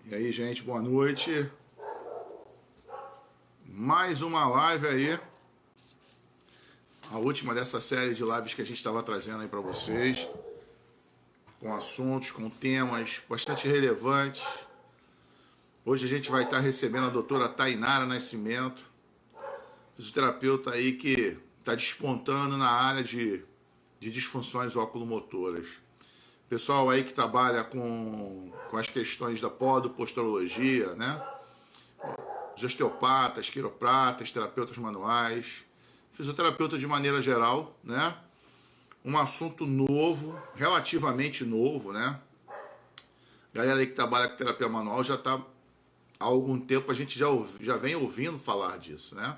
E aí, gente, boa noite. Mais uma live aí. A última dessa série de lives que a gente estava trazendo aí para vocês. Com assuntos, com temas bastante relevantes. Hoje a gente vai estar recebendo a doutora Tainara Nascimento, fisioterapeuta aí que está despontando na área de disfunções oculomotoras. Pessoal aí que trabalha com as questões da podoposturologia, né? Os osteopatas, quiropratas, terapeutas manuais, fisioterapeuta de maneira geral, né? Um assunto novo, relativamente novo, né? Galera aí que trabalha com terapia manual já está há algum tempo, a gente já vem ouvindo falar disso, né?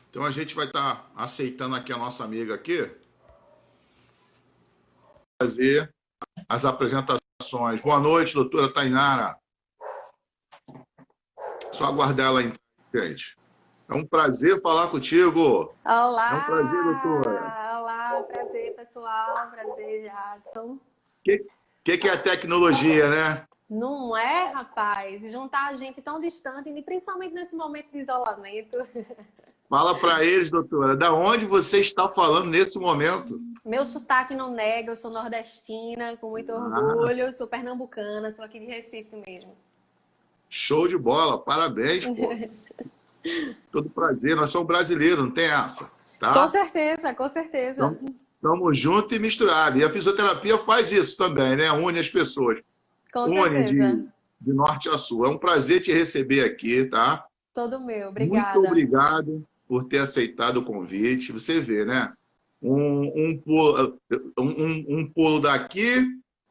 Então a gente vai estar aceitando aqui a nossa amiga aqui, fazer as apresentações. Boa noite, doutora Tainara. Só aguardar ela aí, gente. É um prazer falar contigo. É um prazer, doutora. Olá, prazer pessoal, prazer Jadson. O que é a tecnologia, né? Não é, rapaz? Juntar a gente tão distante, e principalmente nesse momento de isolamento. Fala para eles, doutora, da onde você está falando nesse momento? Meu sotaque não nega, eu sou nordestina, com muito orgulho, sou pernambucana, sou aqui de Recife mesmo. Show de bola, parabéns, pô. Todo prazer, nós somos brasileiros, não tem essa, tá? Com certeza, com certeza. Estamos juntos e misturados. E a fisioterapia faz isso também, né? Une as pessoas. Com Une certeza. de norte a sul. É um prazer te receber aqui, tá? Todo meu, obrigada. Muito obrigado por ter aceitado o convite. Você vê, né? Um pulo daqui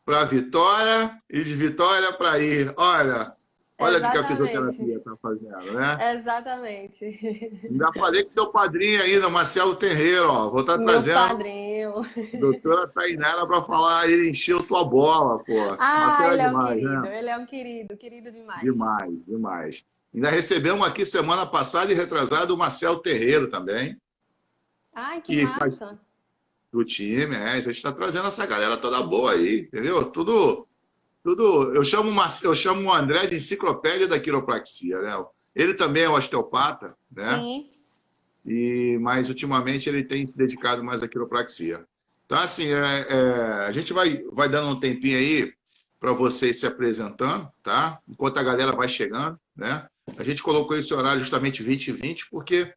para Vitória e de Vitória para ir. Olha o que a fisioterapia está fazendo, né? Exatamente. Ainda falei com teu padrinho ainda, Marcelo Terreiro, ó. Vou estar Meu trazendo padrinho. doutora Tainara para falar, ele encheu tua bola, pô. Ah, ele é um demais, querido, né? ele é um querido, querido demais. Demais, demais. Ainda recebemos aqui semana passada e retrasada o Marcelo Terreiro também. Ai, que massa. Do time, a gente está trazendo essa galera toda boa aí, entendeu? Tudo. Eu chamo o André de enciclopédia da quiropraxia, né? Ele também é um osteopata, né? Sim. Mas ultimamente ele tem se dedicado mais à quiropraxia. Então, assim, a gente vai dando um tempinho aí para vocês se apresentando, tá? Enquanto a galera vai chegando, né? A gente colocou esse horário justamente 20h20 porque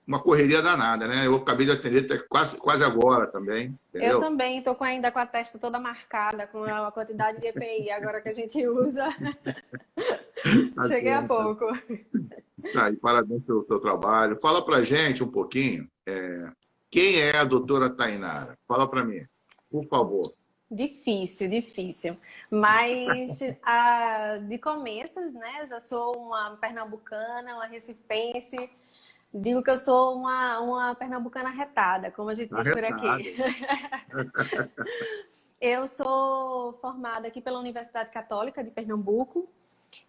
uma correria danada, né? Eu acabei de atender até quase agora também, entendeu? Eu também estou ainda com a testa toda marcada, com a quantidade de EPI agora que a gente usa. Cheguei há pouco. Isso aí, parabéns pelo teu trabalho. Fala pra gente um pouquinho, quem é a doutora Tainara? Fala pra mim, por favor. Difícil. Mas de começo, né? Já sou uma pernambucana, uma recifense. Digo que eu sou uma pernambucana arretada, como a gente diz por aqui. Eu sou formada aqui pela Universidade Católica de Pernambuco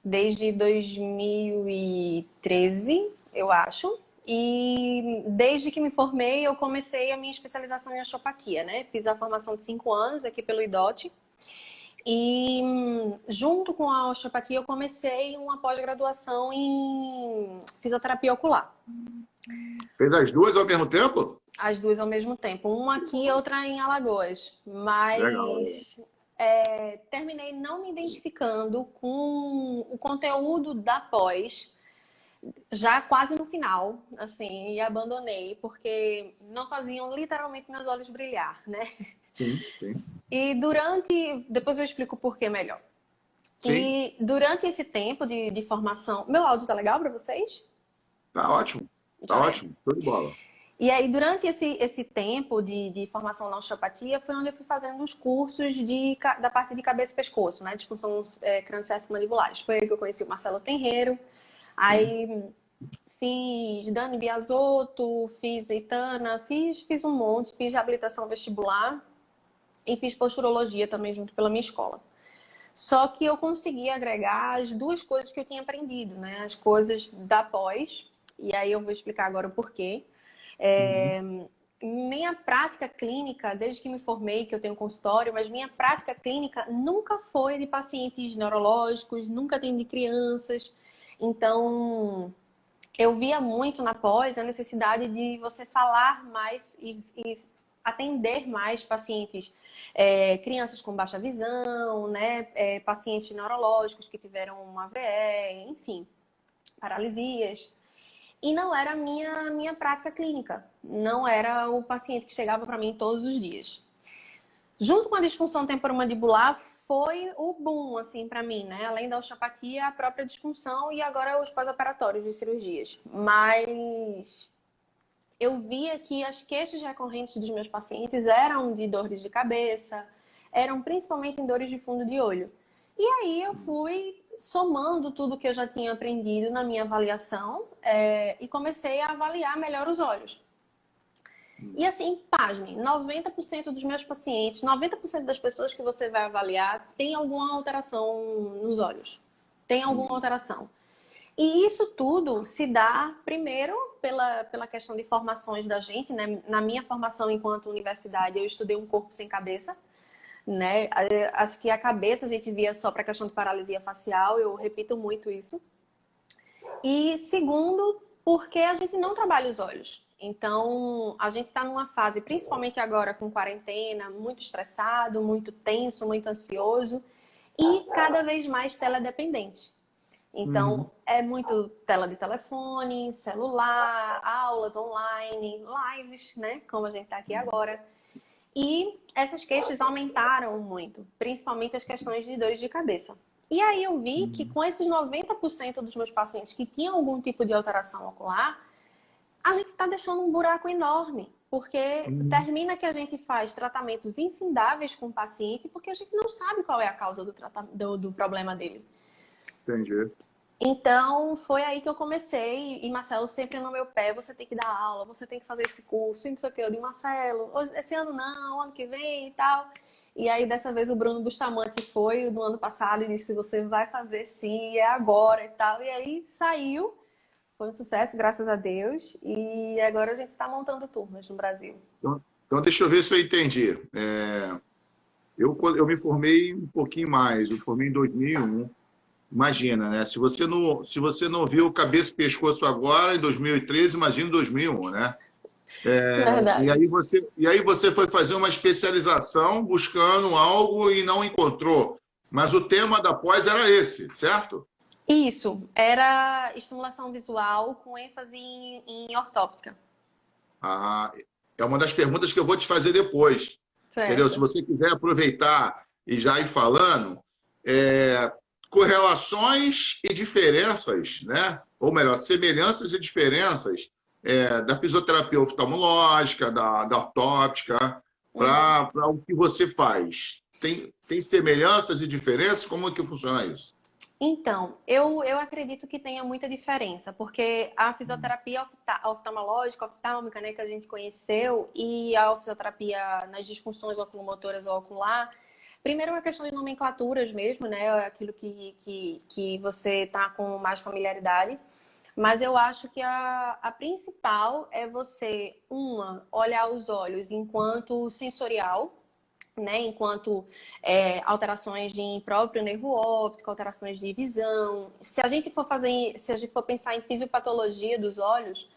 desde 2013, eu acho. E desde que me formei, eu comecei a minha especialização em osteopatia, né? Fiz a formação de 5 anos aqui pelo IDOT. E junto com a osteopatia, eu comecei uma pós-graduação em fisioterapia ocular. Fez as duas ao mesmo tempo? As duas ao mesmo tempo. Uma aqui e outra em Alagoas. Mas terminei não me identificando com o conteúdo da pós, já quase no final, assim, e abandonei, porque não faziam literalmente meus olhos brilhar, né? Sim. E depois eu explico o porquê melhor. Sim. E durante esse tempo de formação... Meu áudio tá legal para vocês? Tá ótimo. Ótimo. Show de bola. E aí, durante esse tempo de formação na osteopatia, foi onde eu fui fazendo os cursos da parte de cabeça e pescoço, né? Disfunção crânio-céfalo-mandibulares. Foi aí que eu conheci o Marcelo Tenreiro. Aí fiz Dani Biasotto, fiz Eitana, fiz um monte, fiz reabilitação vestibular e fiz posturologia também junto pela minha escola. Só que eu consegui agregar as duas coisas que eu tinha aprendido, né? As coisas da pós, e aí eu vou explicar agora o porquê. minha prática clínica, desde que me formei, que eu tenho consultório, mas minha prática clínica nunca foi de pacientes neurológicos, nunca atendi crianças. Então, eu via muito na pós a necessidade de você falar mais e atender mais pacientes, crianças com baixa visão, né, pacientes neurológicos que tiveram uma AVE, enfim, paralisias. E não era a minha prática clínica. Não era o paciente que chegava para mim todos os dias. Junto com a disfunção temporomandibular, foi o boom, assim, para mim, né? Além da osteopatia, a própria disfunção e agora os pós-operatórios de cirurgias. Mas eu via que as queixas recorrentes dos meus pacientes eram de dores de cabeça, eram principalmente em dores de fundo de olho. E aí eu fui somando tudo que eu já tinha aprendido na minha avaliação e comecei a avaliar melhor os olhos. E assim, pasmem, 90% dos meus pacientes, 90% das pessoas que você vai avaliar tem alguma alteração nos olhos. Tem alguma alteração. E isso tudo se dá, primeiro, pela questão de formações da gente, né? Na minha formação enquanto universidade, eu estudei um corpo sem cabeça, né? Acho que a cabeça a gente via só para a questão de paralisia facial, eu repito muito isso. E segundo, porque a gente não trabalha os olhos. Então, a gente está numa fase, principalmente agora com quarentena, muito estressado, muito tenso, muito ansioso e cada vez mais teledependente. Então, é muito tela de telefone, celular, aulas online, lives, né? Como a gente está aqui agora. E essas queixas aumentaram muito, principalmente as questões de dores de cabeça. E aí eu vi que com esses 90% dos meus pacientes que tinham algum tipo de alteração ocular, a gente está deixando um buraco enorme. Porque termina que a gente faz tratamentos infindáveis com o paciente porque a gente não sabe qual é a causa do problema dele. Entendi. Então, foi aí que eu comecei, e Marcelo sempre no meu pé, você tem que dar aula, você tem que fazer esse curso, e não sei o que. Eu digo, Marcelo, esse ano não, ano que vem e tal. E aí, dessa vez, o Bruno Bustamante foi no ano passado e disse, você vai fazer sim, é agora e tal. E aí, saiu, foi um sucesso, graças a Deus. E agora a gente está montando turmas no Brasil. Então, deixa eu ver se eu entendi. Eu me formei um pouquinho mais, eu formei em 2001. Imagina, né? Se você não viu Cabeça e Pescoço agora, em 2013, imagina em 2001, né? E Verdade. aí você foi fazer uma especialização buscando algo e não encontrou. Mas o tema da pós era esse, certo? Isso, era estimulação visual com ênfase em ortóptica. Ah, é uma das perguntas que eu vou te fazer depois. Entendeu? Se Certo. você quiser aproveitar e já ir falando, correlações e diferenças, né? Ou melhor, semelhanças e diferenças da fisioterapia oftalmológica, da ortóptica, Uhum. para o que você faz. Tem semelhanças e diferenças? Como é que funciona isso? Então, eu acredito que tenha muita diferença, porque a fisioterapia oftalmológica, oftálmica, né, que a gente conheceu, e a fisioterapia nas disfunções oculomotoras ou ocular, primeiro é uma questão de nomenclaturas mesmo, né, aquilo que você está com mais familiaridade, mas eu acho que a principal é você, olhar os olhos enquanto sensorial, né, enquanto alterações de próprio nervo óptico, alterações de visão. Se a gente for pensar em fisiopatologia dos olhos,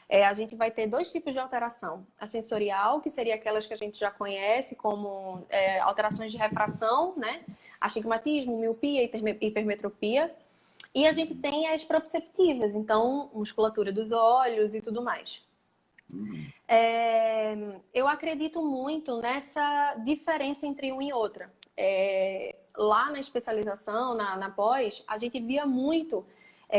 a gente vai ter dois tipos de alteração. A sensorial, que seria aquelas que a gente já conhece, como alterações de refração, né, astigmatismo, miopia, hipermetropia. E a gente tem as proprioceptivas, então musculatura dos olhos e tudo mais. Eu acredito muito nessa diferença entre uma e outra. Lá na especialização, na pós, a gente via muito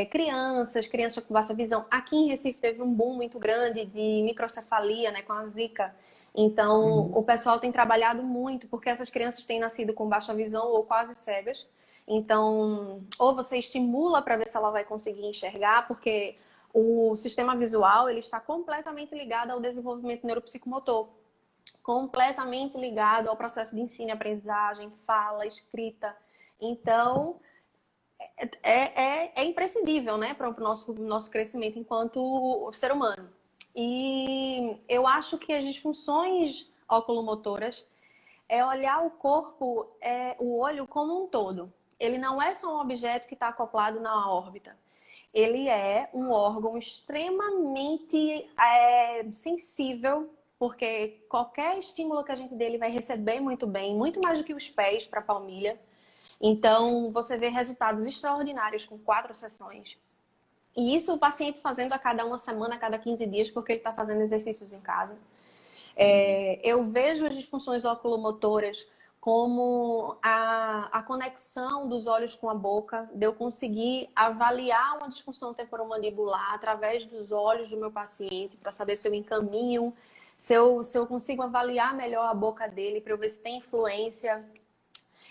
crianças com baixa visão. Aqui em Recife teve um boom muito grande de microcefalia, né, com a Zika. Então, o pessoal tem trabalhado muito, porque essas crianças têm nascido com baixa visão ou quase cegas. Então, ou você estimula para ver se ela vai conseguir enxergar, porque o sistema visual ele está completamente ligado ao desenvolvimento neuropsicomotor, completamente ligado ao processo de ensino e aprendizagem, fala, escrita. Então, é imprescindível, né, para o nosso crescimento enquanto ser humano. E eu acho que as disfunções oculomotoras é olhar o corpo, o olho como um todo. Ele não é só um objeto que está acoplado na órbita. Ele é um órgão extremamente sensível, porque qualquer estímulo que a gente dê, ele vai receber muito bem, muito mais do que os pés para a palmilha. Então, você vê resultados extraordinários com 4 sessões. E isso o paciente fazendo a cada uma semana, a cada 15 dias, porque ele está fazendo exercícios em casa. Eu vejo as disfunções oculomotoras como a conexão dos olhos com a boca, de eu conseguir avaliar uma disfunção temporomandibular através dos olhos do meu paciente, para saber se eu encaminho, se eu consigo avaliar melhor a boca dele, para eu ver se tem influência.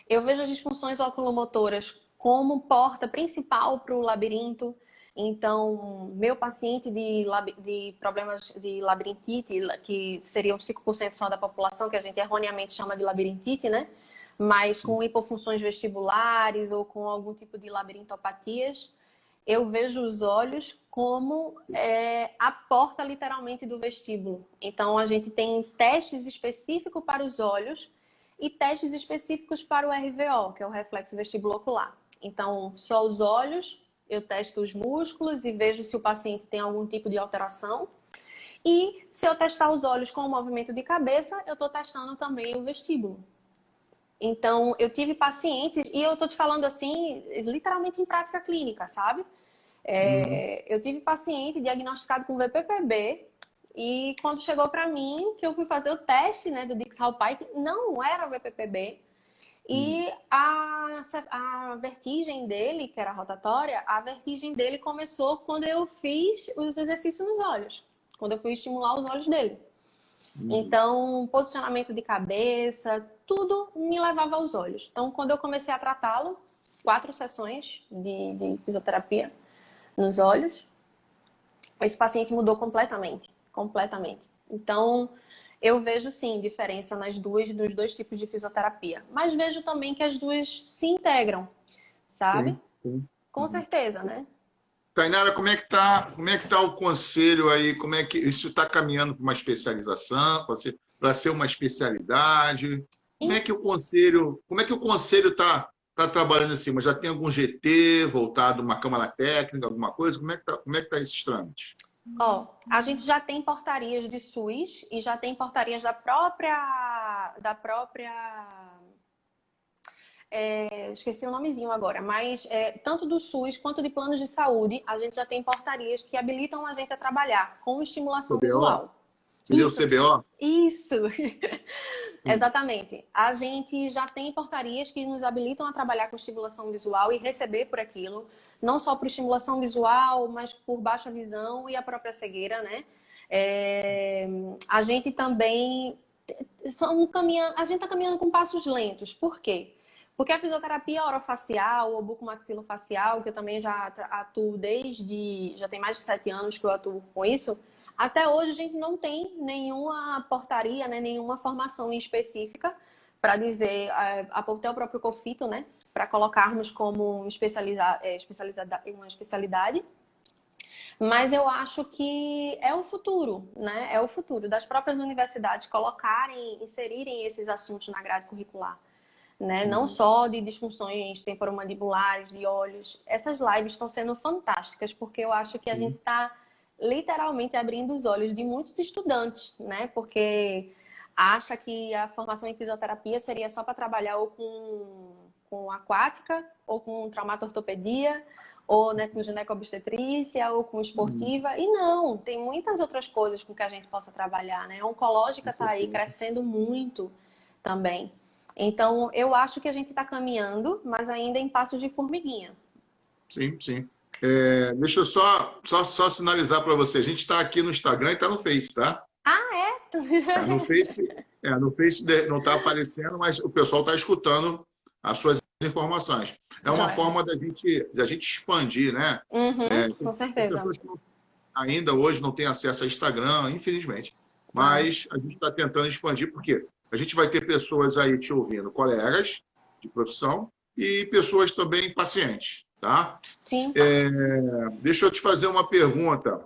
Eu vejo as disfunções oculomotoras como porta principal para o labirinto. Então, meu paciente de problemas de labirintite, que seriam 5% só da população, que a gente erroneamente chama de labirintite, né? Mas com hipofunções vestibulares ou com algum tipo de labirintopatias, eu vejo os olhos como a porta, literalmente, do vestíbulo. Então, a gente tem testes específicos para os olhos e testes específicos para o RVO, que é o reflexo vestibulocular. Então, só os olhos, eu testo os músculos e vejo se o paciente tem algum tipo de alteração. E se eu testar os olhos com o movimento de cabeça, eu estou testando também o vestíbulo. Então, eu tive pacientes, e eu estou te falando assim, literalmente em prática clínica, sabe? Eu tive paciente diagnosticado com VPPB, e quando chegou para mim, que eu fui fazer o teste, né, do Dix-Hallpike, não era VPPB. E a vertigem dele, que era rotatória, a vertigem dele começou quando eu fiz os exercícios nos olhos. Quando eu fui estimular os olhos dele. Então, posicionamento de cabeça, tudo me levava aos olhos. Então, quando eu comecei a tratá-lo, 4 sessões de fisioterapia nos olhos, esse paciente mudou completamente. Completamente. Então, eu vejo sim diferença nos dois tipos de fisioterapia. Mas vejo também que as duas se integram, sabe? Sim. Com certeza, né? Tainara, como é que tá o conselho aí? Como é que isso está caminhando para uma especialização, para ser uma especialidade? Como é que o conselho está trabalhando assim? Mas já tem algum GT voltado, uma câmara técnica, alguma coisa? Como é que tá esses trâmites? Ó, a gente já tem portarias de SUS e já tem portarias da própria esqueci o nomezinho agora, mas tanto do SUS quanto de planos de saúde, a gente já tem portarias que habilitam a gente a trabalhar com estimulação CBO? visual. Seria o Isso, CBO? isso. Exatamente. A gente já tem portarias que nos habilitam a trabalhar com estimulação visual e receber por aquilo, não só por estimulação visual, mas por baixa visão e a própria cegueira, né? A gente também a gente está caminhando com passos lentos. Por quê? Porque a fisioterapia orofacial ou bucomaxilofacial, que eu também já atuo já tem mais de 7 anos que eu atuo com isso, até hoje a gente não tem nenhuma portaria, né, nenhuma formação específica para dizer, até o próprio COFITO, né, para colocarmos como uma especialidade. Mas eu acho que é o futuro, né? É o futuro das próprias universidades inserirem esses assuntos na grade curricular. Né? Não só de disfunções temporomandibulares, de olhos. Essas lives estão sendo fantásticas, porque eu acho que a gente está literalmente abrindo os olhos de muitos estudantes, né? Porque acha que a formação em fisioterapia seria só para trabalhar ou com aquática, ou com traumatortopedia, ou né, com ginecobstetrícia, ou com esportiva. E não, tem muitas outras coisas com que a gente possa trabalhar, né? A oncológica está aí crescendo muito também. Então, eu acho que a gente está caminhando, mas ainda em passos de formiguinha. Sim, sim. Deixa eu só sinalizar para você. A gente está aqui no Instagram e está no Face, tá? Ah, é? No Face não está aparecendo, mas o pessoal está escutando as suas informações. É uma forma da gente expandir, né? Com certeza. As pessoas que ainda hoje não têm acesso a Instagram, infelizmente. Mas a gente está tentando expandir, porque a gente vai ter pessoas aí te ouvindo, colegas de profissão e pessoas também pacientes, tá? Sim. Deixa eu te fazer uma pergunta.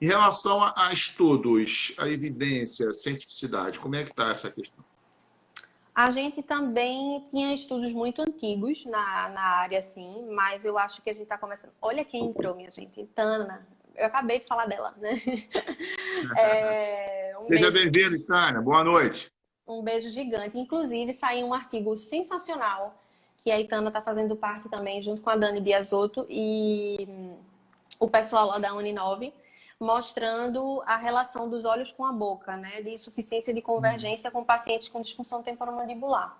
Em relação a estudos, a evidência, a cientificidade, como é que está essa questão? A gente também tinha estudos muito antigos na área, sim, mas eu acho que a gente está começando. Olha quem entrou, minha gente, Tana. Eu acabei de falar dela, né? Um Seja beijo, bem-vindo, Tânia. Boa noite. um beijo gigante. Inclusive, saiu um artigo sensacional que a Itana está fazendo parte também, junto com a Dani Biasotto e o pessoal lá da Uninove, mostrando a relação dos olhos com a boca, né? De insuficiência de convergência com pacientes com disfunção temporomandibular.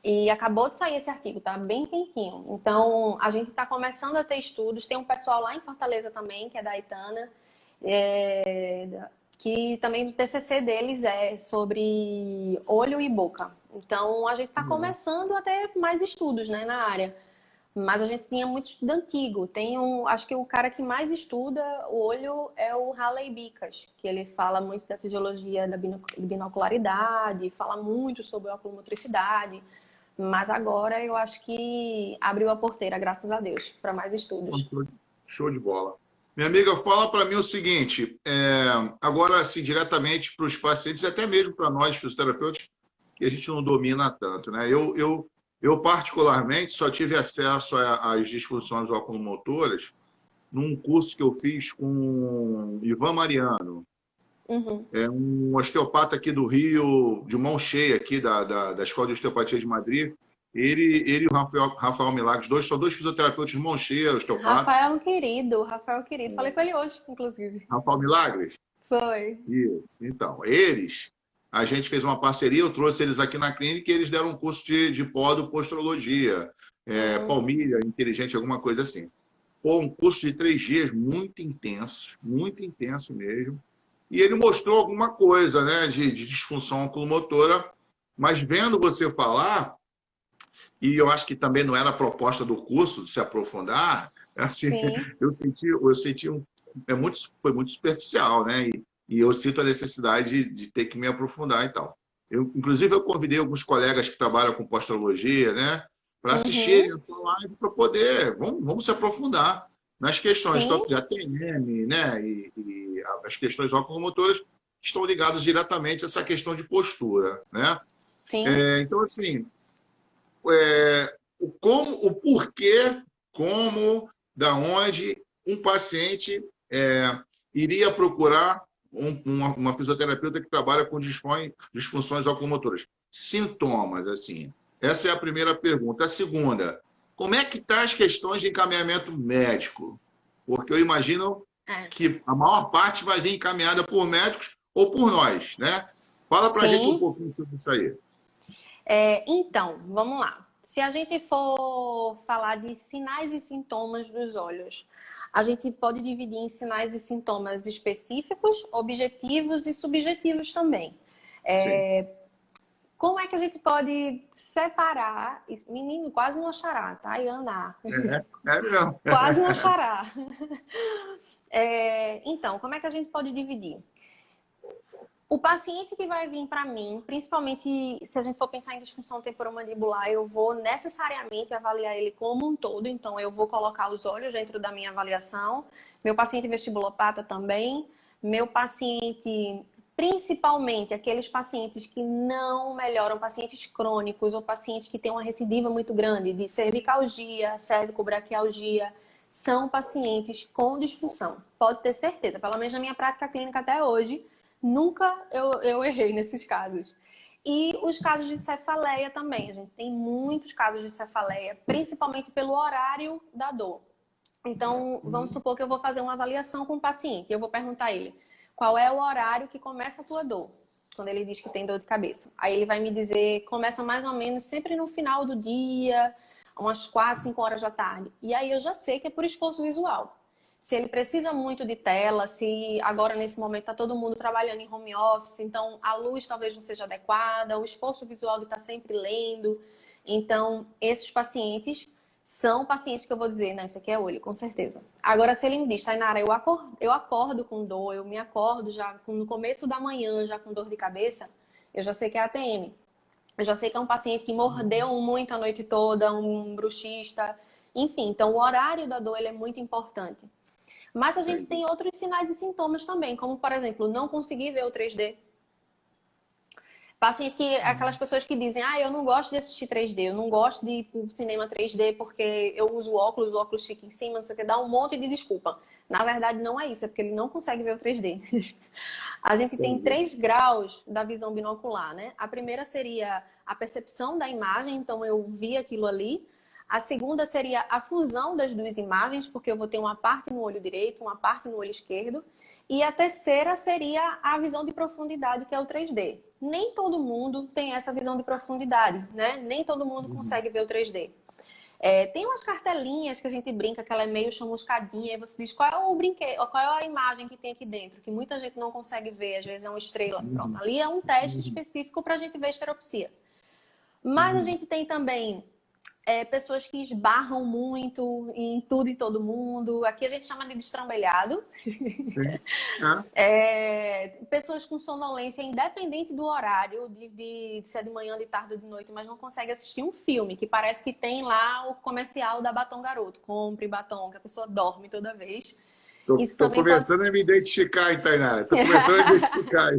E acabou de sair esse artigo, tá bem quentinho. Então, a gente está começando a ter estudos. Tem um pessoal lá em Fortaleza também, que é da Itana, que também o TCC deles é sobre olho e boca. Então, a gente está começando a ter mais estudos, né, na área. Mas a gente tinha muito estudo antigo. Acho que o cara que mais estuda o olho é o Halley Bicas, que ele fala muito da fisiologia da binocularidade, fala muito sobre a oculomotricidade. Mas agora eu acho que abriu a porteira, graças a Deus, para mais estudos. Show de bola. Minha amiga, fala para mim o seguinte, agora, assim, diretamente para os pacientes, até mesmo para nós, fisioterapeutas, que a gente não domina tanto, né? Eu particularmente, só tive acesso às disfunções oculomotoras num curso que eu fiz com Ivan Mariano, Uhum. um osteopata aqui do Rio, de mão cheia aqui da Escola de Osteopatia de Madrid. Ele e o Rafael Milagres, são dois fisioterapeutas de mão cheia, osteopatas. Rafael querido. Falei com ele hoje, inclusive. Rafael Milagres? Foi. Isso. Então, a gente fez uma parceria, eu trouxe eles aqui na clínica e eles deram um curso de podopostrologia, palmilha, inteligente, alguma coisa assim. Pô, um curso de 3 dias muito intenso mesmo. E ele mostrou alguma coisa, né, de disfunção oculomotora, mas vendo você falar, e eu acho que também não era a proposta do curso de se aprofundar, assim, Sim. eu senti foi muito superficial, né? E eu sinto a necessidade de ter que me aprofundar e tal. Inclusive, eu convidei alguns colegas que trabalham com postrologia, né, para assistirem Uhum. essa live para poder, vamos se aprofundar nas questões Sim. tanto de ATM, né, e as questões oculomotoras que estão ligadas diretamente a essa questão de postura, né? Sim. Então, assim, o porquê, como, da onde um paciente iria procurar uma fisioterapeuta que trabalha com disfunções oculomotoras. Sintomas, assim. Essa é a primeira pergunta. A segunda, como é que estão as questões de encaminhamento médico? Porque eu imagino É. que a maior parte vai vir encaminhada por médicos ou por nós, né? Fala para a gente um Sim. pouquinho sobre isso aí. Então, vamos lá. Se a gente for falar de sinais e sintomas dos olhos, a gente pode dividir em sinais e sintomas específicos, objetivos e subjetivos também. Sim. Como é que a gente pode separar isso? Menino, quase uma xará, tá? Iana. É mesmo. Quase uma xará. Então, como é que a gente pode dividir? O paciente que vai vir para mim, principalmente se a gente for pensar em disfunção temporomandibular, eu vou necessariamente avaliar ele como um todo. Então, eu vou colocar os olhos dentro da minha avaliação. Meu paciente vestibulopata também. Meu paciente, principalmente aqueles pacientes que não melhoram, pacientes crônicos ou pacientes que têm uma recidiva muito grande de cervicalgia, cervicobraquialgia, são pacientes com disfunção. Pode ter certeza, pelo menos na minha prática clínica até hoje, nunca eu errei nesses casos. E os casos de cefaleia também. A gente tem muitos casos de cefaleia, principalmente pelo horário da dor. Então, vamos supor que eu vou fazer uma avaliação com o paciente. Eu vou perguntar a ele, qual é o horário que começa a tua dor? Quando ele diz que tem dor de cabeça. Aí ele vai me dizer, começa mais ou menos sempre no final do dia, umas 4, 5 horas da tarde. E aí eu já sei que é por esforço visual. Se ele precisa muito de tela, se agora nesse momento está todo mundo trabalhando em home office, então a luz talvez não seja adequada, o esforço visual de estar sempre lendo. Então, esses pacientes são pacientes que eu vou dizer, não, isso aqui é olho, com certeza. Agora, se ele me diz, Tainara, eu acordo com dor, eu me acordo já no começo da manhã, já com dor de cabeça, eu já sei que é ATM. Eu já sei que é um paciente que mordeu muito a noite toda, um bruxista, enfim. Então, o horário da dor ele é muito importante. Mas a gente tem outros sinais e sintomas também, como, por exemplo, não conseguir ver o 3D. Paciente que, aquelas pessoas que dizem, eu não gosto de assistir 3D, eu não gosto de ir pro cinema 3D porque eu uso óculos, o óculos fica em cima, não sei o que, dá um monte de desculpa. Na verdade, não é isso, é porque ele não consegue ver o 3D. A gente tem 3 graus da visão binocular, né? A primeira seria a percepção da imagem, então eu vi aquilo ali. A segunda seria a fusão das 2 imagens, porque eu vou ter uma parte no olho direito, uma parte no olho esquerdo. E a terceira seria a visão de profundidade, que é o 3D. Nem todo mundo tem essa visão de profundidade, né? Nem todo mundo consegue ver o 3D. Tem umas cartelinhas que a gente brinca, que ela é meio chamuscadinha, e você diz qual é o brinquedo, qual é a imagem que tem aqui dentro, que muita gente não consegue ver, às vezes é uma estrela. Pronto, ali é um teste específico para a gente ver estereopsia. Mas a gente tem também pessoas que esbarram muito em tudo e todo mundo. Aqui a gente chama de destrambelhado. Pessoas com sonolência, independente do horário, de ser de manhã, de tarde ou de noite, mas não consegue assistir um filme, que parece que tem lá o comercial da Batom Garoto. Compre batom, que a pessoa dorme toda vez. Estou começando a me identificar, hein, Tainara? Estou começando a me identificar.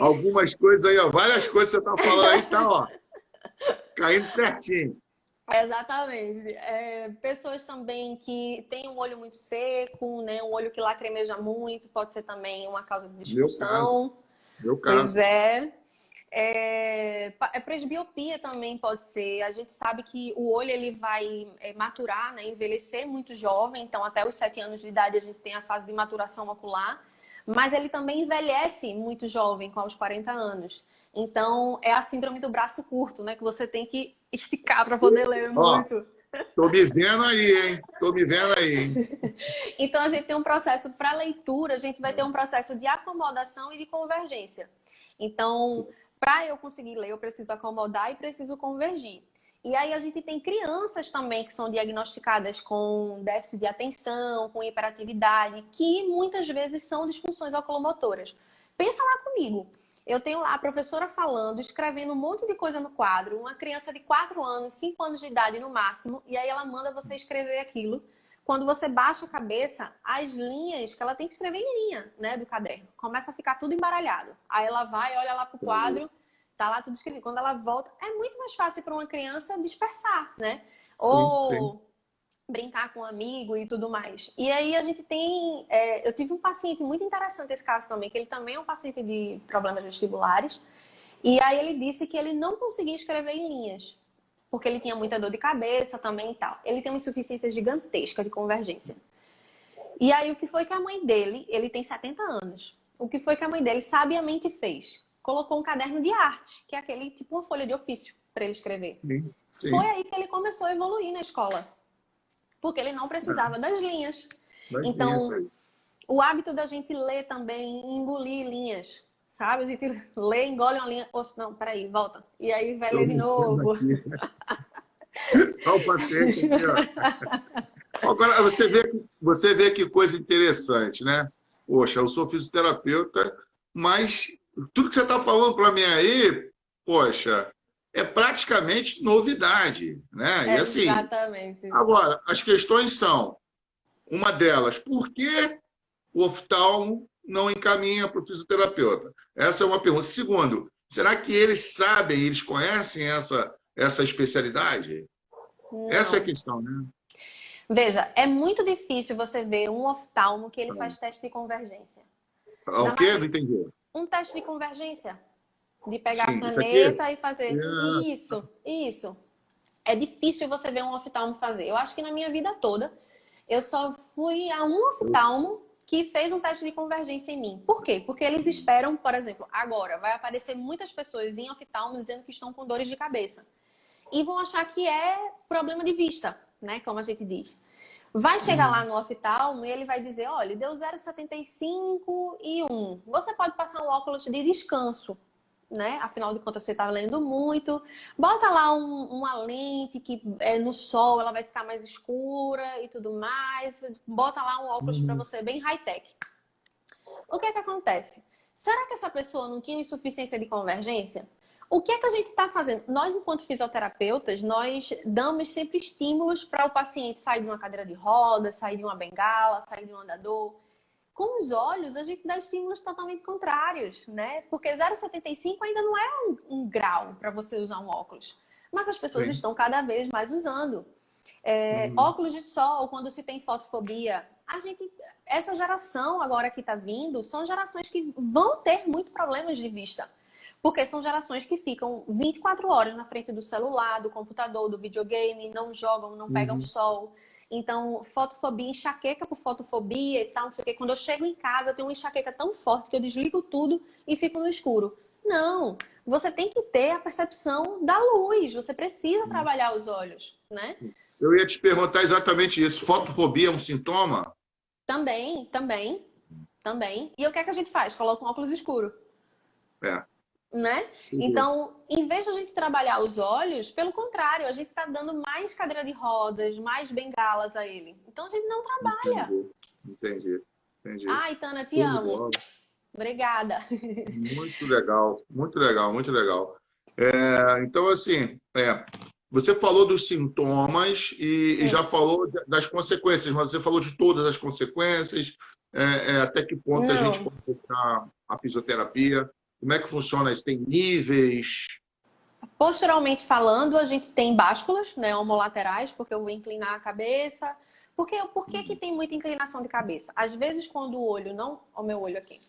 Algumas coisas aí, ó, várias coisas que você está falando aí, tá, ó, caindo certinho. Exatamente. Pessoas também que têm um olho muito seco, né? Um olho que lacrimeja muito, pode ser também uma causa de disfunção. Meu caso. Pois é. Presbiopia também pode ser. A gente sabe que o olho ele vai maturar, né? Envelhecer muito jovem. Então, até os 7 anos de idade, a gente tem a fase de maturação ocular. Mas ele também envelhece muito jovem, com os 40 anos. Então, é a síndrome do braço curto, né? Que você tem que esticar para poder ler muito. Tô me vendo aí, hein? Tô me vendo aí, hein? Então, a gente tem um processo para leitura, a gente vai ter um processo de acomodação e de convergência. Então, para eu conseguir ler, eu preciso acomodar e preciso convergir. E aí a gente tem crianças também que são diagnosticadas com déficit de atenção, com hiperatividade, que muitas vezes são disfunções oculomotoras. Pensa lá comigo. Eu tenho lá a professora falando, escrevendo um monte de coisa no quadro, uma criança de 4 anos, 5 anos de idade no máximo, e aí ela manda você escrever aquilo. Quando você baixa a cabeça, as linhas que ela tem que escrever em linha, né, do caderno, começa a ficar tudo embaralhado. Aí ela vai, olha lá pro quadro, tá lá tudo escrito. Quando ela volta, é muito mais fácil para uma criança dispersar, né? Ou brincar com um amigo e tudo mais. E aí a gente tem... eu tive um paciente muito interessante esse caso também, que ele também é um paciente de problemas vestibulares. E aí ele disse que ele não conseguia escrever em linhas, porque ele tinha muita dor de cabeça também e tal. Ele tem uma insuficiência gigantesca de convergência. E aí o que foi que a mãe dele... Ele tem 70 anos. O que foi que a mãe dele sabiamente fez? Colocou um caderno de arte, que é aquele tipo uma folha de ofício para ele escrever. Sim. Foi aí que ele começou a evoluir na escola. Porque ele não precisava das linhas. Então, o hábito da gente ler também, engolir linhas, sabe? A gente lê, engole uma linha. Oxe, não, peraí, volta. E aí vai ler de novo. Olha o paciente aqui, ó. Agora, você vê que coisa interessante, né? Poxa, eu sou fisioterapeuta, mas tudo que você está falando para mim aí, poxa, é praticamente novidade, né? E assim, exatamente. Agora, as questões são, uma delas, por que o oftalmo não encaminha para o fisioterapeuta? Essa é uma pergunta. Segundo, será que eles sabem, eles conhecem essa especialidade? Não. Essa é a questão, né? Veja, é muito difícil você ver um oftalmo que ele faz teste de convergência. O quê? Não entendi. Um teste de convergência. De pegar a caneta e fazer. Isso. É difícil você ver um oftalmo fazer. Eu acho que na minha vida toda, eu só fui a um oftalmo que fez um teste de convergência em mim. Por quê? Porque eles esperam, por exemplo, agora vai aparecer muitas pessoas em oftalmo dizendo que estão com dores de cabeça. E vão achar que é problema de vista, né? Como a gente diz. Vai chegar lá no oftalmo e ele vai dizer, olha, deu 0,75 e 1. Você pode passar um óculos de descanso, né? Afinal de contas, você está lendo muito. Bota lá uma lente que no sol ela vai ficar mais escura e tudo mais. Bota lá um óculos para você bem high-tech. O que é que acontece? Será que essa pessoa não tinha insuficiência de convergência? O que é que a gente está fazendo? Nós, enquanto fisioterapeutas, nós damos sempre estímulos para o paciente sair de uma cadeira de rodas, sair de uma bengala, sair de um andador. Com os olhos, a gente dá estímulos totalmente contrários, né? Porque 0,75 ainda não é um grau para você usar um óculos. Mas as pessoas Sim. estão cada vez mais usando. Uhum. Óculos de sol, quando se tem fotofobia. Essa geração agora que está vindo, são gerações que vão ter muito problemas de vista. Porque são gerações que ficam 24 horas na frente do celular, do computador, do videogame, não jogam, não pegam Uhum. sol. Então, fotofobia, enxaqueca por fotofobia e tal, não sei o quê. Quando eu chego em casa, eu tenho uma enxaqueca tão forte que eu desligo tudo e fico no escuro. Não, você tem que ter a percepção da luz, você precisa trabalhar os olhos, né? Eu ia te perguntar exatamente isso. Fotofobia é um sintoma? Também, também, também. E o que é que a gente faz? Coloca um óculos escuro, É. né? Entendi. Então, em vez de a gente trabalhar os olhos, pelo contrário, a gente está dando mais cadeira de rodas, mais bengalas a ele. Então, a gente não trabalha. Entendi. Entendi. Entendi. Ai, Tana, te Show de amo. bola. Obrigada. Muito legal, muito legal, muito legal. Então, assim, você falou dos sintomas e já falou das consequências, mas você falou de todas as consequências, até que ponto a gente Não. pode buscar a fisioterapia, como é que funciona isso? Tem níveis? Posturalmente falando, a gente tem básculas, né, homolaterais, porque eu vou inclinar a cabeça. Por que que tem muita inclinação de cabeça? Às vezes, quando o olho não... Ó, o meu olho aqui.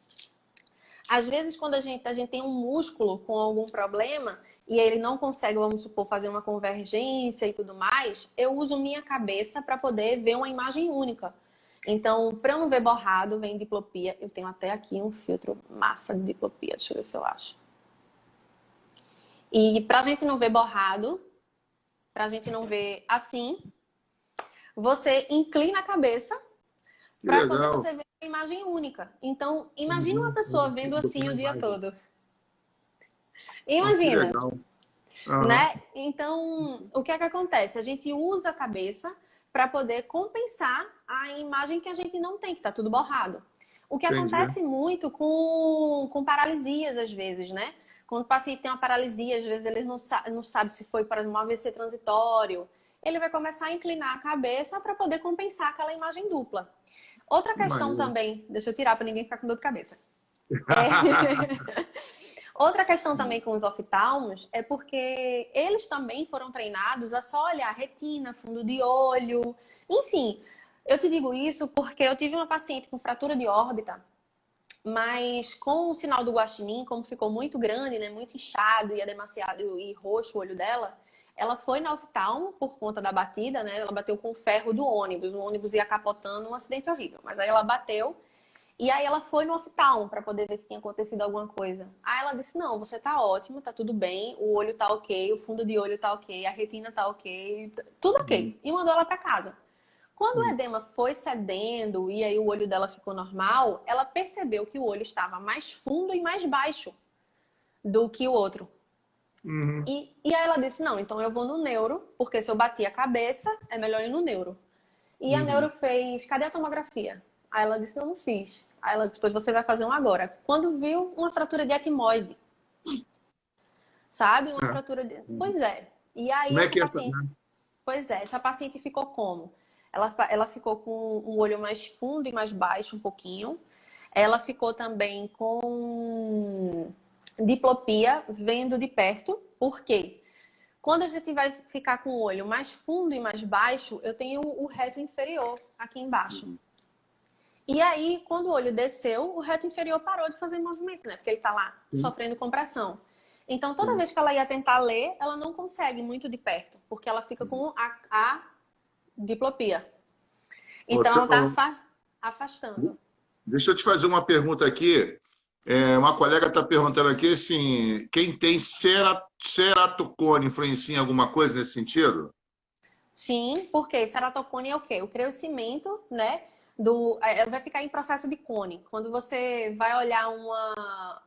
Às vezes, quando a gente tem um músculo com algum problema e ele não consegue, vamos supor, fazer uma convergência e tudo mais, eu uso minha cabeça para poder ver uma imagem única. Então, para eu não ver borrado, vem diplopia. Eu tenho até aqui um filtro massa de diplopia, deixa eu ver se eu acho. E para a gente não ver borrado, para a gente não ver assim, você inclina a cabeça Que para poder legal. você ver uma imagem única. Então, imagina uma Uhum. pessoa vendo Botou assim uma o dia imagem. todo. Que Imagina, legal. Aham. né? Então, o que é que acontece? A gente usa a cabeça para poder compensar a imagem que a gente não tem, que está tudo borrado. O que Entendi. acontece muito com paralisias, às vezes, né? Quando o paciente tem uma paralisia, às vezes ele não sabe se foi para um AVC transitório. Ele vai começar a inclinar a cabeça para poder compensar aquela imagem dupla. Outra Que questão maneiro. também, deixa eu tirar para ninguém ficar com dor de cabeça. É... Outra questão também com os oftalmos é porque eles também foram treinados a só olhar retina, fundo de olho, enfim. Eu te digo isso porque eu tive uma paciente com fratura de órbita, mas com o sinal do guaxinim, como ficou muito grande, né, muito inchado e é demasiado e roxo o olho dela, ela foi na oftalmo por conta da batida, né? Ela bateu com o ferro do ônibus, o ônibus ia capotando, um acidente horrível. Mas aí ela bateu e aí ela foi no oftalmo para poder ver se tinha acontecido alguma coisa. Aí ela disse: "Não, você tá ótimo, tá tudo bem, o olho tá ok, o fundo de olho tá ok, a retina tá ok, tudo ok". E mandou ela para casa. Quando o edema foi cedendo e aí o olho dela ficou normal, ela percebeu que o olho estava mais fundo e mais baixo do que o outro. Uhum. E aí ela disse: "Não, então eu vou no neuro, porque se eu bati a cabeça, é melhor ir no neuro". E a neuro Uhum. fez: "Cadê a tomografia?". Aí ela disse: "Não, não fiz". Aí ela disse: "Pois você vai fazer um agora". Quando viu uma fratura de etimoide, sabe? Uma É. fratura de... Pois é. E aí Como é essa que é essa, paciente... né? Pois é, essa paciente ficou como? Ela ficou com um olho mais fundo e mais baixo um pouquinho. Ela ficou também com diplopia, vendo de perto. Por quê? Quando a gente vai ficar com o olho mais fundo e mais baixo, eu tenho o reto inferior aqui embaixo. E aí, quando o olho desceu, o reto inferior parou de fazer movimento, né? Porque ele tá lá Sim, sofrendo compressão. Então, toda sim. vez que ela ia tentar ler, ela não consegue muito de perto, porque ela fica com a diplopia. Então, Outra- ela tá afastando. Deixa eu te fazer uma pergunta aqui. Uma colega está perguntando aqui assim, quem tem ceratocone influencia em alguma coisa nesse sentido? Sim, porque ceratocone é o quê? O crescimento, né? Vai ficar em processo de cone. Quando você vai olhar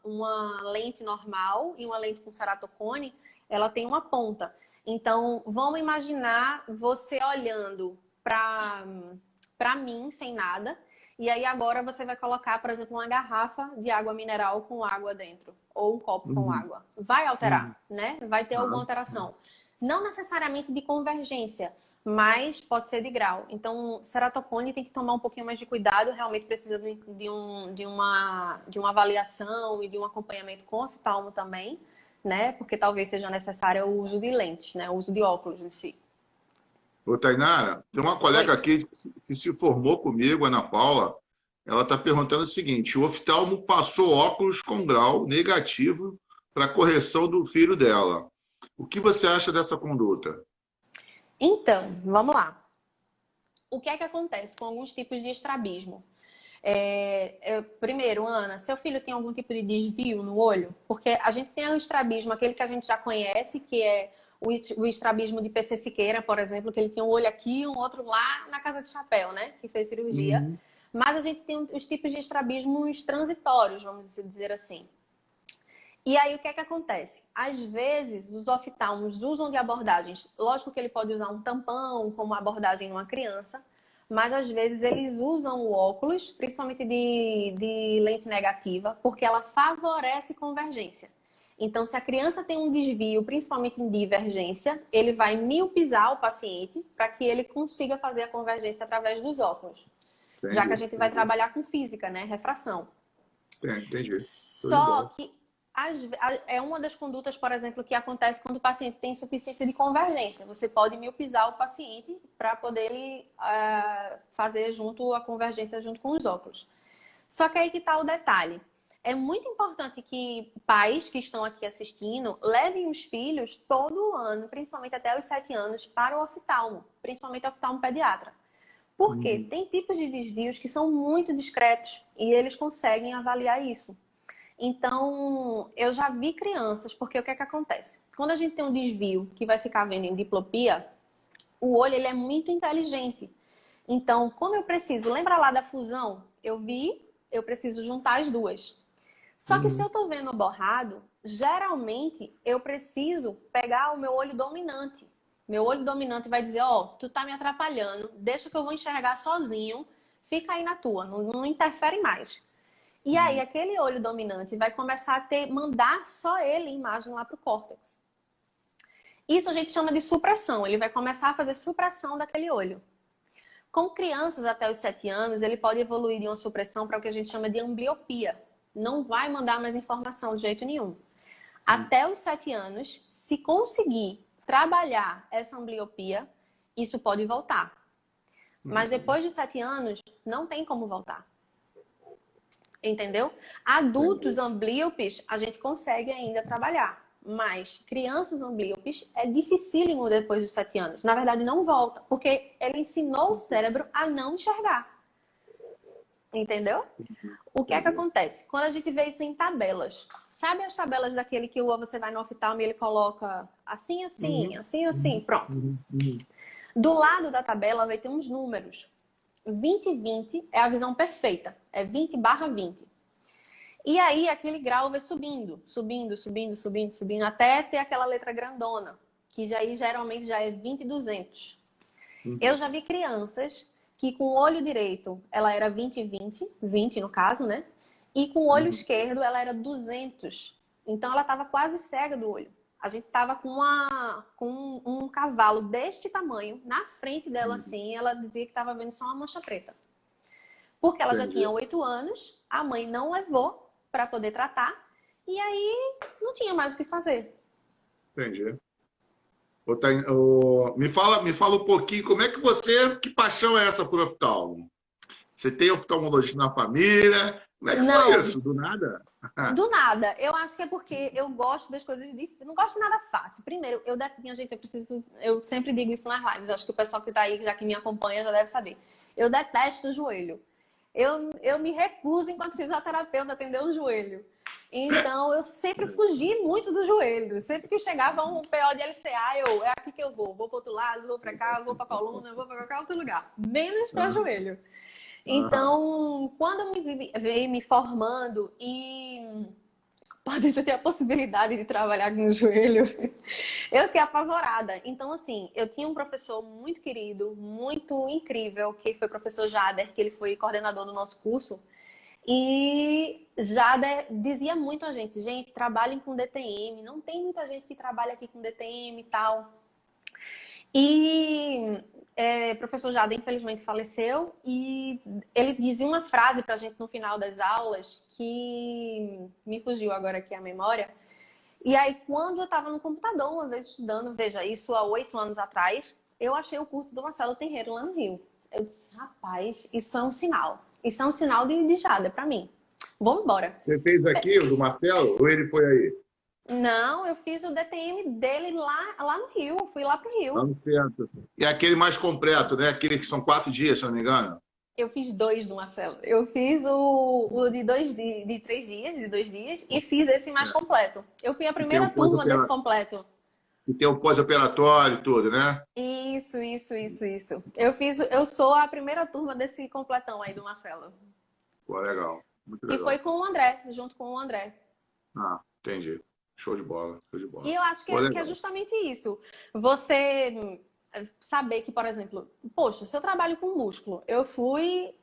uma lente normal e uma lente com ceratocone, ela tem uma ponta. Então, vamos imaginar você olhando para mim sem nada E aí agora você vai colocar, por exemplo, uma garrafa de água mineral com água dentro, ou um copo com Uhum. água. Vai Uhum. alterar, né? Vai ter Ah, alguma alteração. Não necessariamente de convergência, mas pode ser de grau. Então, ceratocone tem que tomar um pouquinho mais de cuidado, realmente precisa de uma avaliação e de um acompanhamento com oftalmo também, né? Porque talvez seja necessário o uso de lentes, né? O uso de óculos em si. Ô, Tainara, tem uma Oi. colega aqui que se formou comigo, Ana Paula. Ela está perguntando o seguinte: o oftalmo passou óculos com grau negativo para correção do filho dela. O que você acha dessa conduta? Então, vamos lá. O que é que acontece com alguns tipos de estrabismo? Primeiro, Ana, seu filho tem algum tipo de desvio no olho? Porque a gente tem o estrabismo, aquele que a gente já conhece, que é o estrabismo de PC Siqueira, por exemplo, que ele tinha um olho aqui e um outro lá na Casa de Chapéu, né? Que fez cirurgia. Uhum. Mas a gente tem os tipos de estrabismos transitórios, vamos dizer assim. E aí, o que é que acontece? Às vezes, os oftalmos usam de abordagens. Lógico que ele pode usar um tampão como abordagem numa criança, mas às vezes eles usam o óculos, principalmente de lente negativa, porque ela favorece convergência. Então, se a criança tem um desvio, principalmente em divergência, ele vai miopizar o paciente para que ele consiga fazer a convergência através dos óculos. Já que a Entendi, gente vai entendi. trabalhar com física, né? Refração. Entendi. Show de Só bola. que é uma das condutas, por exemplo, que acontece quando o paciente tem insuficiência de convergência. Você pode miopizar o paciente para poder ele fazer junto a convergência junto com os óculos. Só que aí que está o detalhe. É muito importante que pais que estão aqui assistindo levem os filhos todo ano, principalmente até os 7 anos, para o oftalmo, principalmente o oftalmo pediatra. Porque Uhum. tem tipos de desvios que são muito discretos e eles conseguem avaliar isso. Então, eu já vi crianças, porque o que é que acontece? Quando a gente tem um desvio que vai ficar vendo em diplopia, o olho ele é muito inteligente. Então, como eu preciso, lembra lá da fusão? Eu vi, eu preciso juntar as duas. Só que se eu Uhum. estou vendo borrado, geralmente eu preciso pegar o meu olho dominante. Meu olho dominante vai dizer, ó, tu tá me atrapalhando, deixa que eu vou enxergar sozinho, fica aí na tua, não interfere mais. E aí, Uhum. aquele olho dominante vai começar a mandar só ele imagem lá para o córtex. Isso a gente chama de supressão. Ele vai começar a fazer supressão daquele olho. Com crianças até os 7 anos, ele pode evoluir de uma supressão para o que a gente chama de ambliopia. Não vai mandar mais informação de jeito nenhum. Até os 7 anos, se conseguir trabalhar essa ambliopia, isso pode voltar. Mas Uhum. depois dos 7 anos, não tem como voltar. Entendeu? Adultos Entendi. amblíopes a gente consegue ainda trabalhar, mas crianças amblíopes é dificílimo depois dos 7 anos. Na verdade, não volta, porque ele ensinou o cérebro a não enxergar. Entendeu? O que é que Entendi. acontece? Quando a gente vê isso em tabelas, sabe as tabelas daquele que você vai no oftalmo e ele coloca assim, assim, Uhum. assim, assim, pronto. Uhum. Uhum. Do lado da tabela vai ter uns números. 20/20 é a visão perfeita, é 20/20. E aí aquele grau vai subindo, subindo, subindo, subindo, subindo, até ter aquela letra grandona, que já aí geralmente já é 20/200. Eu Uhum. já vi crianças que com o olho direito ela era 20/20, 20 no caso, né? E com o olho Uhum. esquerdo ela era 200. Então ela estava quase cega do olho. A gente estava com um cavalo deste tamanho na frente dela Uhum. assim, e ela dizia que estava vendo só uma mancha preta. Porque ela já tinha Entendi. 8 anos, a mãe não levou para poder tratar, e aí não tinha mais o que fazer. Entendi. Me fala um pouquinho, como é que você, que paixão é essa por oftalmo? Você tem oftalmologia na família? Como é que foi Não, isso? Do nada? do nada. Eu acho que é porque eu gosto das coisas eu não gosto de nada fácil. Primeiro, minha gente, eu sempre digo isso nas lives. Eu acho que o pessoal que tá aí, já que me acompanha, já deve saber. Eu detesto o joelho. Eu me recuso, enquanto fisioterapeuta, a atender o joelho. Então, eu sempre fugi muito do joelho. Sempre que chegava um PO de LCA, é aqui que eu vou. Vou para outro lado, vou para cá, vou para coluna, vou para qualquer outro lugar. Menos para Aham, joelho. aham, Então, quando eu me vi me formando e podem ter a possibilidade de trabalhar com o joelho. Eu fiquei apavorada. Então, assim, eu tinha um professor muito querido, muito incrível, que foi o professor Jader, que ele foi coordenador do nosso curso. E Jader dizia muito a gente, trabalhem com DTM, não tem muita gente que trabalha aqui com DTM e tal. E o professor Jader, infelizmente, faleceu e ele dizia uma frase pra gente no final das aulas que me fugiu agora aqui a memória. E aí, quando eu estava no computador, uma vez estudando, veja, isso há 8 anos atrás, eu achei o curso do Marcelo Tenreiro lá no Rio. Eu disse, rapaz, isso é um sinal. Isso é um sinal de Jader pra mim. Vamos embora. Você fez aqui o do Marcelo ou ele foi aí? Não, eu fiz o DTM dele lá no Rio. Fui lá pro Lá Rio. no centro. E aquele mais completo, né? Aquele que são 4 dias, se não me engano. Eu fiz 2 do Marcelo. Eu fiz o de 3 dias, de 2 dias, e fiz esse mais É. completo. Eu fui a E tem primeira o turma desse pós-operatório, completo. e tem o pós-operatório e tudo, né? Isso. Eu sou a primeira turma desse completão aí do Marcelo. Pô, legal. Muito Que foi legal. com o André, junto com o André. Ah, entendi. Show de bola, show de E bola. eu acho Pô, que é legal. justamente isso. Você saber que, por exemplo, poxa, se eu trabalho com músculo, eu fui,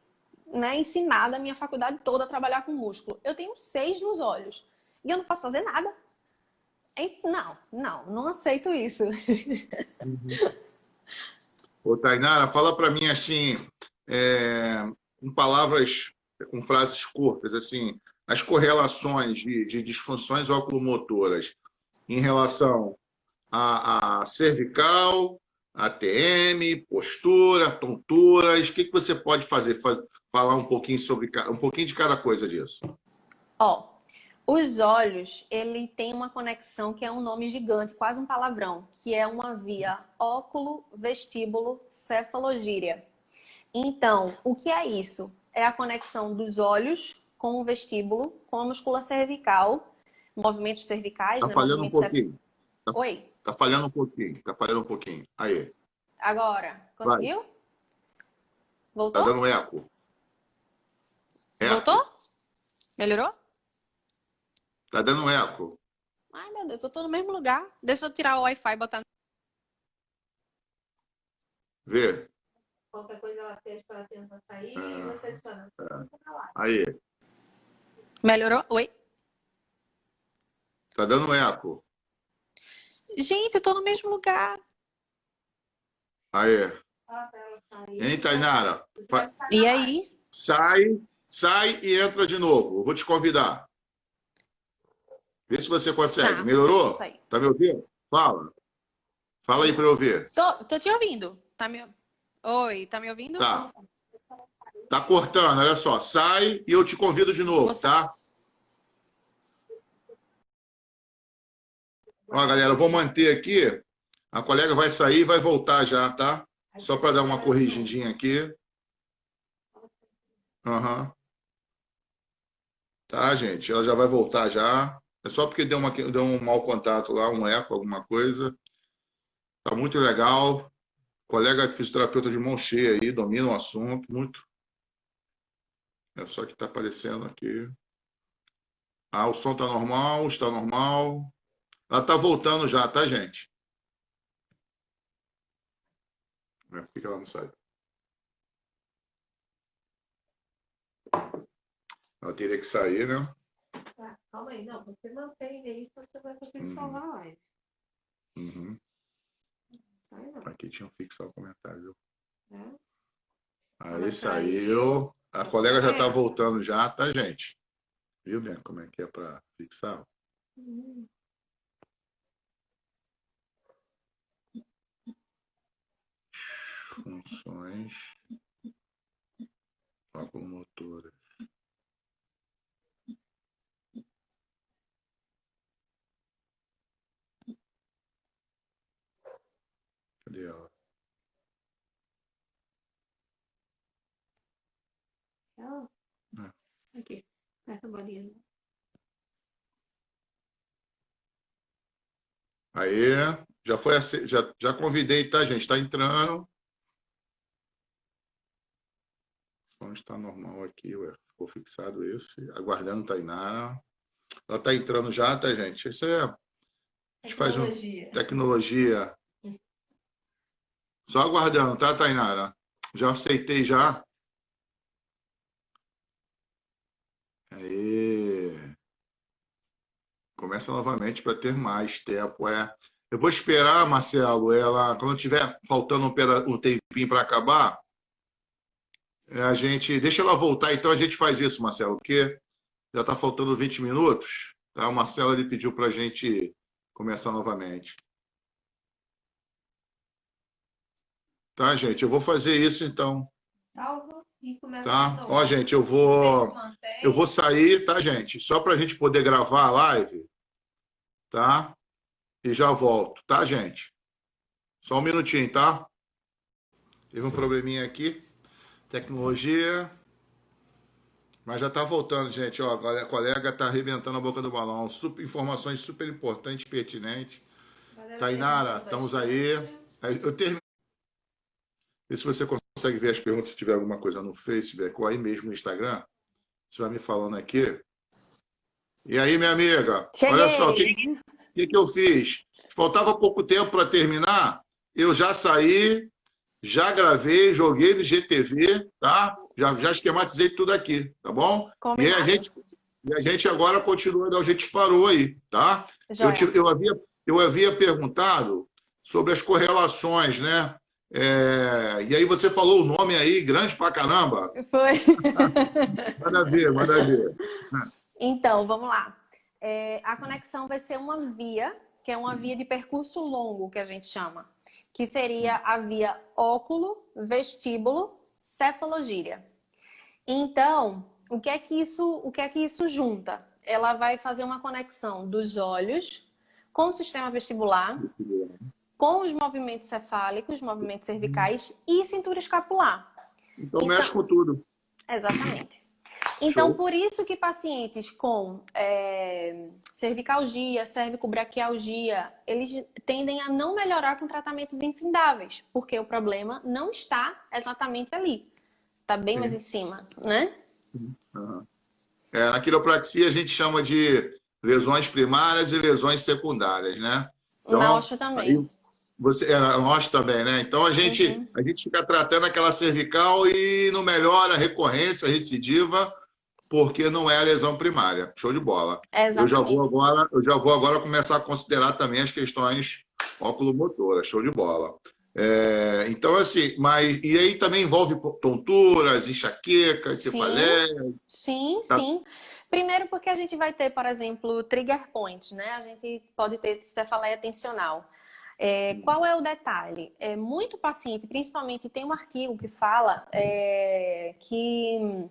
né, ensinada a minha faculdade toda a trabalhar com músculo. Eu tenho 6 nos olhos. E eu não posso fazer nada. Não aceito isso. Uhum. Ô, Tainara, fala para mim assim, com palavras, com frases curtas, assim, as correlações de disfunções oculomotoras em relação à cervical, ATM, postura, tonturas. O que que você pode fazer? Falar um pouquinho sobre um pouquinho de cada coisa disso. Ó, os olhos, ele tem uma conexão que é um nome gigante, quase um palavrão, que é uma via óculo-vestíbulo-cefalogíria. Então, o que é isso? É a conexão dos olhos com o vestíbulo, com a múscula cervical, movimentos cervicais, Tá né? falhando um Movimentos pouquinho. Tá, Oi, tá falhando um pouquinho. Tá falhando um pouquinho. Aí, agora, vai. conseguiu? Tá Voltou? dando eco. Voltou? Eco. Melhorou? Tá dando eco. Ai, meu Deus, eu tô no mesmo lugar. Deixa eu tirar o Wi-Fi e botar. Vê. Qualquer coisa ela fez para tentar sair e É, você adiciona. aí. Melhorou? Oi? Tá dando eco. Gente, eu tô no mesmo lugar. Aí. Hein, Tainara? E aí? Sai e entra de novo. Eu vou te convidar. Vê se você consegue. Tá, isso Melhorou? aí. Tá me ouvindo? Fala. Fala aí para eu ouvir. Tô te ouvindo. Oi, tá me ouvindo? Tá. Tá cortando, olha só. Sai e eu te convido de novo, Você... tá? Ó, galera, eu vou manter aqui. A colega vai sair e vai voltar já, tá? Só para dar uma corrigidinha aqui. Aham. Tá, gente? Ela já vai voltar já. É só porque deu um mau contato lá, um eco, alguma coisa. Tá muito legal. Colega fisioterapeuta de mão cheia aí, domina o assunto, muito. É só que tá aparecendo aqui. Ah, o som tá normal, está normal. Ela tá voltando já, tá, gente? Por que ela não sai? Ela teria que sair, né? Tá, calma aí, não, você mantém aí, senão você vai conseguir salvar a live. Uhum. Sai não, Aqui tinha um fixar o comentário. né? Aí Ela saiu. A colega já tá voltando já, tá, gente? Viu, bem, como é que é para fixar? Hum. Funções locomotoras. Cadê ela? Ela? Aqui, aperta a bolinha. Aí, já foi já convidei, tá, gente? Tá entrando. O som está normal aqui, ué. Ficou fixado esse. Aguardando Tainara. Ela tá entrando já, tá, gente? Isso é... A gente faz Tecnologia. tecnologia. Só aguardando, tá, Tainara? Já aceitei já. Aí. Começa novamente para ter mais tempo. Eu vou esperar, Marcelo, ela, quando tiver faltando um tempinho para acabar, a gente. Deixa ela voltar, então a gente faz isso, Marcelo, porque já está faltando 20 minutos. Tá? O Marcelo ele pediu para a gente começar novamente. Tá, gente? Eu vou fazer isso então. Salva e começa de Tá? novo. Ó, gente, Vê se mantém. eu vou sair, tá, gente? Só para a gente poder gravar a live, tá? E já volto, tá, gente? Só um minutinho, tá? Teve um probleminha aqui. Tecnologia. Mas já tá voltando, gente. Ó, a colega tá arrebentando a boca do balão. Informações super importantes, pertinentes. Tainara, estamos aí. Eu termino. Vê se você consegue ver as perguntas, se tiver alguma coisa no Facebook ou aí mesmo no Instagram. Você vai me falando aqui. E aí, minha amiga? Cheguei. Olha só, o que eu fiz? Faltava pouco tempo para terminar. Eu já saí, já gravei, joguei no GTV, tá? Já esquematizei tudo aqui, tá bom? E a gente agora continua da onde a gente parou aí, tá? Eu havia perguntado sobre as correlações, né? E aí você falou o nome aí, grande pra caramba. Foi. Manda ver, manda ver. Então, vamos lá. A conexão vai ser uma via, que é uma via de percurso longo, que a gente chama, que seria a via óculo, vestíbulo, cefalogíria. Então, o que é que isso junta? Ela vai fazer uma conexão dos olhos com o sistema vestibular, com os movimentos cefálicos, movimentos cervicais e cintura escapular. Então mexe com tudo. Exatamente. Então, Show. por isso que pacientes com cervicalgia, cervicobraquialgia, eles tendem a não melhorar com tratamentos infindáveis, porque o problema não está exatamente ali. Está bem mais em cima, né? Uhum. Na quiropraxia a gente chama de lesões primárias e lesões secundárias, né? Então, na osteo também. Na osteo também, né? Então a gente fica tratando aquela cervical e não melhora a recorrência, a recidiva, porque não é a lesão primária. Show de bola. Exatamente. Eu já vou agora começar a considerar também as questões oculomotoras. Show de bola. Então, assim, e aí também envolve tonturas, enxaquecas, cefaleias. Sim, Tá? sim. Primeiro porque a gente vai ter, por exemplo, trigger points, né? A gente pode ter cefaleia tensional. Qual é o detalhe? Muito paciente, principalmente tem um artigo que fala que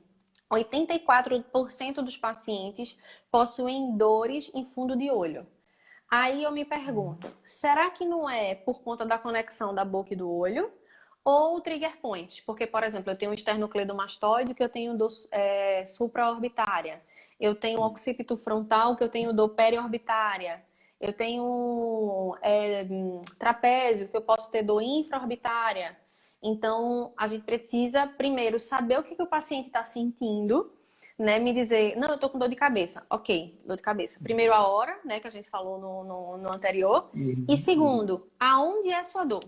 84% dos pacientes possuem dores em fundo de olho. Aí eu me pergunto, será que não é por conta da conexão da boca e do olho? Ou trigger point? Porque, por exemplo, eu tenho um esternocleidomastoide que eu tenho dor supraorbitária. Eu tenho um occipito frontal que eu tenho dor periorbitária. Eu tenho trapézio que eu posso ter dor infraorbitária. Então, a gente precisa primeiro saber o que o paciente está sentindo, né? Me dizer, não, eu tô com dor de cabeça. Ok, dor de cabeça. Primeiro a hora, né, que a gente falou no anterior. E segundo, aonde é a sua dor?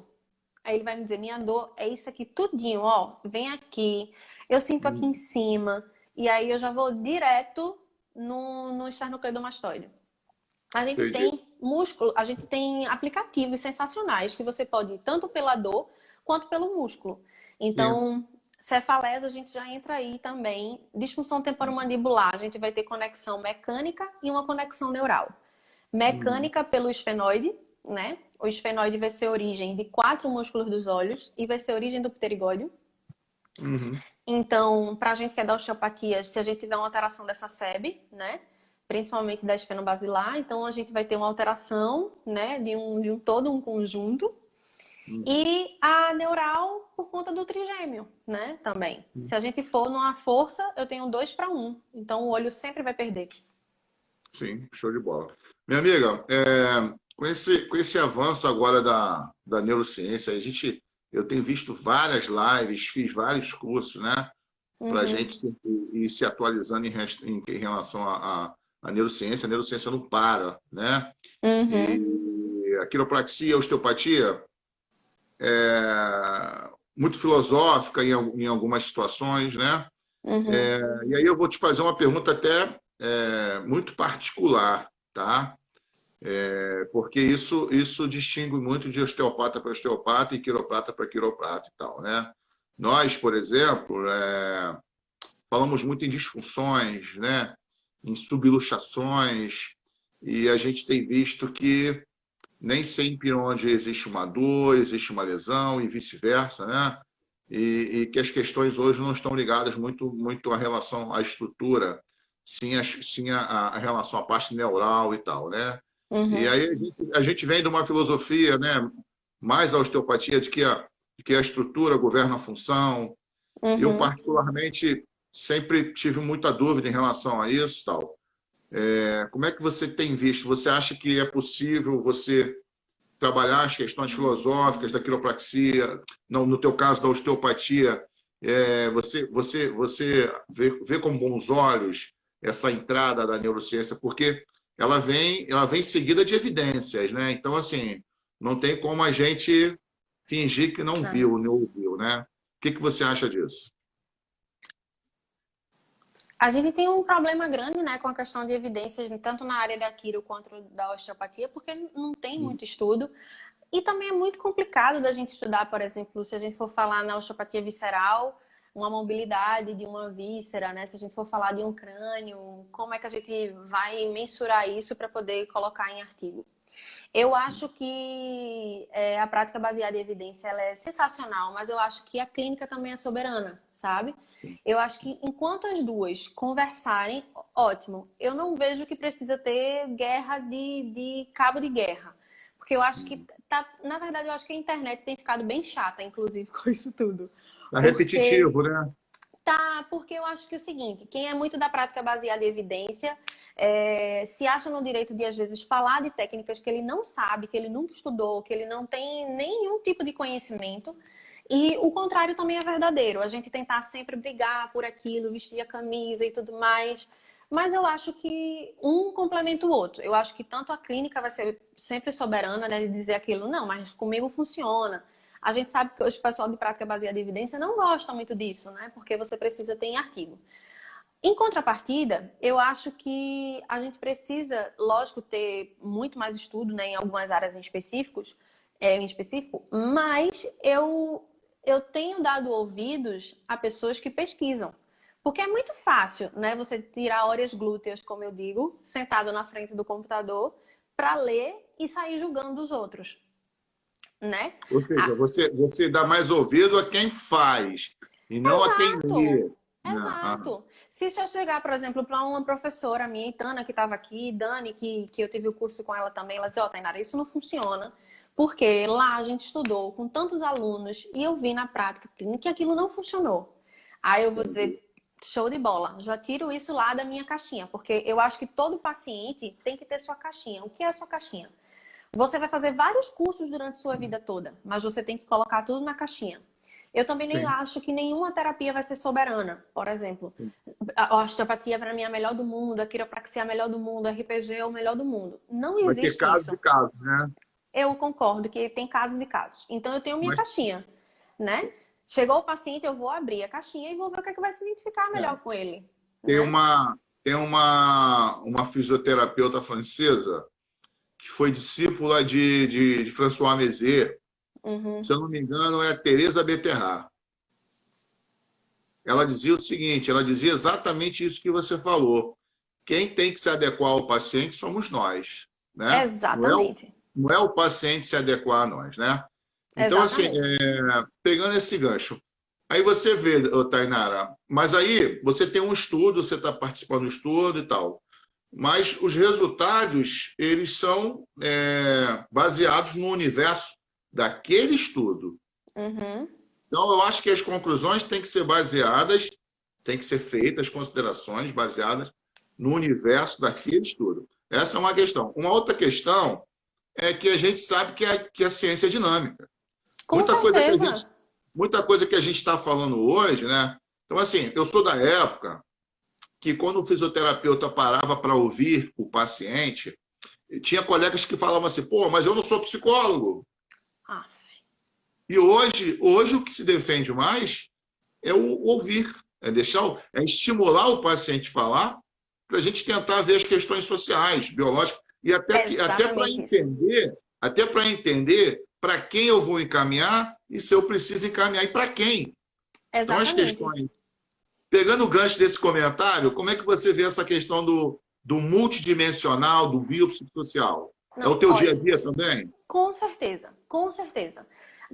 Aí ele vai me dizer, minha dor é isso aqui tudinho, ó. Vem aqui, eu sinto aqui em cima. E aí eu já vou direto no esternocleidomastoide. A gente tem músculo, a gente tem aplicativos sensacionais que você pode ir tanto pela dor quanto pelo músculo. Então, cefaleia, a gente já entra aí também. Disfunção temporomandibular, a gente vai ter conexão mecânica e uma conexão neural. Mecânica pelo esfenoide, né? O esfenoide vai ser origem de 4 músculos dos olhos e vai ser origem do pterigóide. Então, para a gente que é da osteopatia, se a gente tiver uma alteração dessa SEB, né? Principalmente da esfenobasilar, então a gente vai ter uma alteração, né? De todo um conjunto. E a neural por conta do trigêmeo, né? Também. Se a gente for numa força, eu tenho 2-1. Então o olho sempre vai perder. Sim, show de bola. Minha amiga, com esse avanço agora da neurociência, eu tenho visto várias lives, fiz vários cursos, né? Para a gente ir se atualizando em relação A neurociência não para, né? Uhum, E a quiropraxia, a osteopatia, muito filosófica em algumas situações, né? uhum. E aí eu vou te fazer uma pergunta até muito particular, tá? Porque isso distingue muito de osteopata para osteopata e quiroprata para quiroprata e tal, né? Nós, por exemplo, falamos muito em disfunções, né? Em subluxações, e a gente tem visto que nem sempre onde existe uma dor, existe uma lesão e vice-versa, né? E que as questões hoje não estão ligadas muito à relação à estrutura, sim a relação à parte neural e tal, né? E Uhum, aí a gente vem de uma filosofia, né? Mais a osteopatia de que a estrutura governa a função. Eu, uhum. particularmente, sempre tive muita dúvida em relação a isso, tal. Como é que você tem visto? Você acha que é possível você trabalhar as questões filosóficas da quiropraxia, no teu caso da osteopatia, você vê com bons olhos essa entrada da neurociência, porque ela vem seguida de evidências, né? Então, assim, não tem como a gente fingir que não É. viu, não ouviu, né? O que você acha disso? A gente tem um problema grande, né, com a questão de evidências, tanto na área da quiro quanto da osteopatia, porque não tem muito estudo. E também é muito complicado da gente estudar, por exemplo, se a gente for falar na osteopatia visceral, uma mobilidade de uma víscera, né? Se a gente for falar de um crânio, como é que a gente vai mensurar isso para poder colocar em artigo? Eu acho que a prática baseada em evidência ela é sensacional, mas eu acho que a clínica também é soberana, sabe? Eu acho que enquanto as duas conversarem, ótimo. Eu não vejo que precisa ter guerra de cabo de guerra. Porque eu acho que na verdade, eu acho que a internet tem ficado bem chata, inclusive, com isso tudo. Tá Porque repetitivo, né? porque eu acho que é o seguinte, quem é muito da prática baseada em evidência se acha no direito de, às vezes, falar de técnicas que ele não sabe, que ele nunca estudou, que ele não tem nenhum tipo de conhecimento. E o contrário também é verdadeiro. A gente tentar sempre brigar por aquilo, vestir a camisa e tudo mais. Mas eu acho que um complementa o outro. Eu acho que tanto a clínica vai ser sempre soberana, né, de dizer aquilo, não, mas comigo funciona. A gente sabe que hoje o pessoal de prática baseada em evidência não gosta muito disso, né? Porque você precisa ter em artigo. Em contrapartida, eu acho que a gente precisa, lógico, ter muito mais estudo, né, em algumas áreas em específico, mas eu tenho dado ouvidos a pessoas que pesquisam. Porque é muito fácil, né, você tirar horas glúteas, como eu digo, sentado na frente do computador, para ler e sair julgando os outros, né? Ou seja, Ah, você dá mais ouvido a quem faz e não a quem exato! lê. Né? Exato. Se eu chegar, por exemplo, para uma professora minha, Itana, que estava aqui, Dani, que eu tive o curso com ela também, ela disse, ó, Tainara, isso não funciona, porque lá a gente estudou com tantos alunos e eu vi na prática que aquilo não funcionou. Aí eu vou Entendi. dizer, show de bola, já tiro isso lá da minha caixinha, porque eu acho que todo paciente tem que ter sua caixinha. O que é a sua caixinha? Você vai fazer vários cursos durante sua vida toda, mas você tem que colocar tudo na caixinha. Eu também nem Sim, acho que nenhuma terapia vai ser soberana. Por exemplo, sim. a osteopatia para mim é a melhor do mundo, a quiropraxia é a melhor do mundo, a RPG é o melhor do mundo. Não Vai ter existe casos isso. e casos, né? Eu concordo que tem casos e casos. Então eu tenho minha Mas caixinha, né? Chegou o paciente, eu vou abrir a caixinha e vou ver o que é que vai se identificar é, melhor com ele, tem né? uma fisioterapeuta francesa que foi discípula de François Mézet, Uhum, se eu não me engano, é a Teresa Beterra. Ela dizia o seguinte, ela dizia exatamente isso que você falou. Quem tem que se adequar ao paciente somos nós, né? exatamente. Não é o paciente se adequar a nós, né? Então, assim, Exatamente. pegando esse gancho, aí você vê, ô, Tainara, mas aí você tem um estudo, você está participando do estudo e tal, mas os resultados, eles são baseados no universo daquele estudo. Uhum. Então, eu acho que as conclusões têm que ser baseadas, têm que ser feitas considerações baseadas no universo daquele estudo. Essa é uma questão. Uma outra questão é que a gente sabe que a ciência é dinâmica. Com Muita coisa que a certeza. gente, muita coisa que a gente está falando hoje, né? Então, assim, eu sou da época que quando o fisioterapeuta parava para ouvir o paciente, tinha colegas que falavam assim, pô, mas eu não sou psicólogo. Ah, E hoje o que se defende mais é o ouvir, é é estimular o paciente a falar para a gente tentar ver as questões sociais, biológicas, e é até para exatamente isso. entender para quem eu vou encaminhar e se eu preciso encaminhar e para quem. Então, as Exatamente. questões. Pegando o gancho desse comentário, como é que você vê essa questão do multidimensional, do biopsicossocial? É o Não, teu dia a olha, dia também? com certeza, com certeza.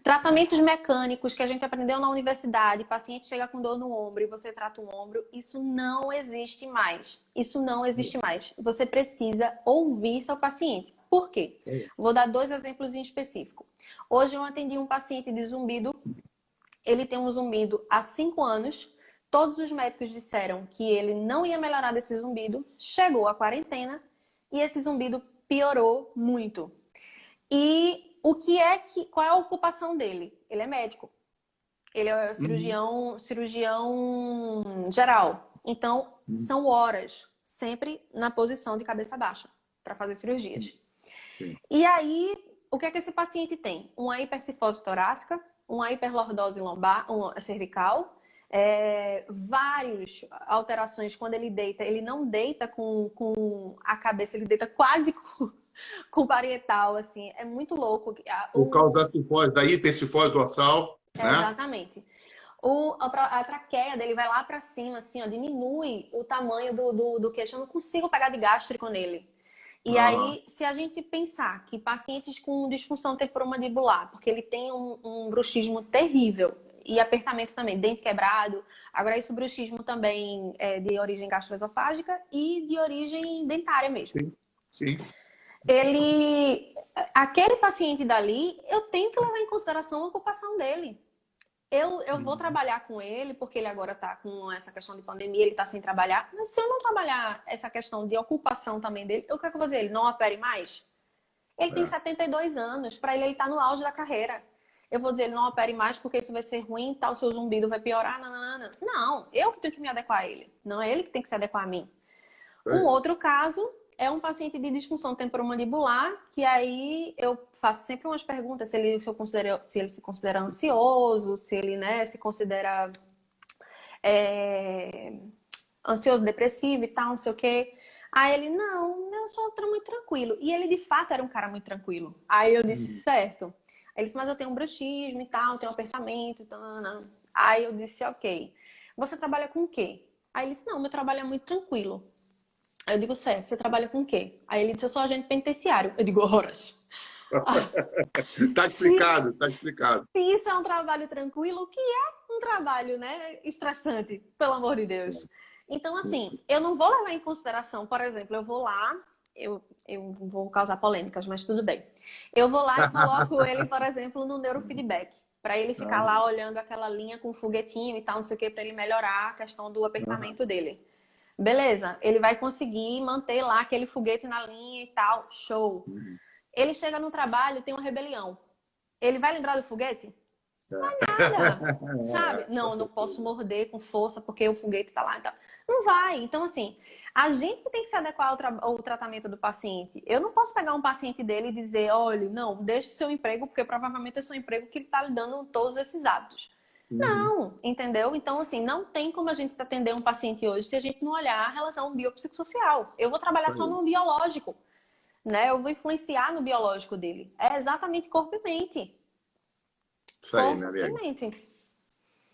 Tratamentos mecânicos que a gente aprendeu na universidade, paciente chega com dor no ombro e você trata o ombro, isso não existe mais. Isso não existe mais. Você precisa ouvir seu paciente. Por quê? Vou dar 2 exemplos em específico. Hoje eu atendi um paciente de zumbido, ele tem um zumbido há 5 anos, todos os médicos disseram que ele não ia melhorar desse zumbido, chegou a quarentena e esse zumbido piorou muito. E qual é a ocupação dele? Ele é médico. Ele é cirurgião geral. Então, são horas sempre na posição de cabeça baixa para fazer cirurgias. Sim. E aí, o que é que esse paciente tem? Uma hipercifose torácica, uma hiperlordose cervical, várias alterações quando ele deita. Ele não deita com a cabeça, ele deita quase com parietal, assim. É muito louco. Por causa da cifose, da hipercifose dorsal, né? Exatamente. A traqueia dele vai lá para cima, assim, ó, diminui o tamanho do queixo. Eu não consigo pegar de gástrico nele. E aí, se a gente pensar que pacientes com disfunção temporomandibular, porque ele tem um bruxismo terrível e apertamento também, dente quebrado, agora isso bruxismo também é de origem gastroesofágica e de origem dentária mesmo. Sim. Aquele paciente dali, eu tenho que levar em consideração a ocupação dele. Eu vou trabalhar com ele, porque ele agora está com essa questão de pandemia, ele está sem trabalhar. Mas se eu não trabalhar essa questão de ocupação também dele, eu quero que eu vou dizer, ele não opere mais? Ele tem 72 anos, para ele está no auge da carreira. Eu vou dizer, ele não opere mais porque isso vai ser ruim, tal, seu zumbido vai piorar, Não, eu que tenho que me adequar a ele. Não é ele que tem que se adequar a mim. Um outro caso é um paciente de disfunção temporomandibular, que aí eu faço sempre umas perguntas se ele se considera ansioso, se ele, né, se considera ansioso, depressivo e tal, não sei o quê. Aí ele, não, eu sou muito tranquilo. E ele, de fato, era um cara muito tranquilo. Aí eu disse, certo. Aí ele disse, mas eu tenho um bruxismo e tal, tenho um apertamento e tal. Aí eu disse, ok. Você trabalha com o quê? Aí ele disse, não, meu trabalho é muito tranquilo. Aí eu digo, certo, você trabalha com o quê? Aí ele disse, eu sou agente penitenciário. Eu digo, horas. Tá explicado, tá explicado. Se isso é um trabalho tranquilo, o que é um trabalho, né, estressante? Pelo amor de Deus. Então, assim, eu não vou levar em consideração, por exemplo, eu vou lá, eu vou causar polêmicas, mas tudo bem. Eu vou lá e coloco ele, por exemplo, no neurofeedback, para ele ficar lá olhando aquela linha com foguetinho e tal, não sei o que, para ele melhorar a questão do apertamento dele. Beleza, ele vai conseguir manter lá aquele foguete na linha e tal, show. Ele chega no trabalho, tem uma rebelião. Ele vai lembrar do foguete? Não vai nada, sabe? Não, eu não posso morder com força porque o foguete tá lá e tal. Não vai. Então, assim, a gente que tem que se adequar ao tratamento do paciente. Eu não posso pegar um paciente dele e dizer, olha, não, deixe seu emprego, porque provavelmente é seu emprego que ele tá lhe dando todos esses hábitos. Não, entendeu? Então, assim, não tem como a gente atender um paciente hoje se a gente não olhar a relação biopsicossocial. Eu vou trabalhar só no biológico, né? Eu vou influenciar no biológico dele. É exatamente corpo e mente. Isso aí, minha amiga. Corpo e mente.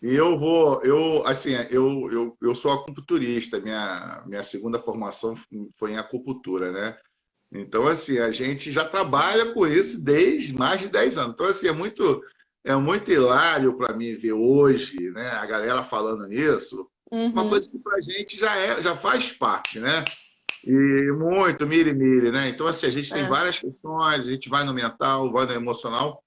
E eu sou acupunturista, minha segunda formação foi em acupuntura, né? Então, assim, a gente já trabalha com isso desde mais de 10 anos. Então, assim, é muito hilário para mim ver hoje, né, a galera falando nisso, uma coisa que para a gente já faz parte, né? E muito mire, né? Então, assim, a gente tem várias questões, a gente vai no mental, vai no emocional,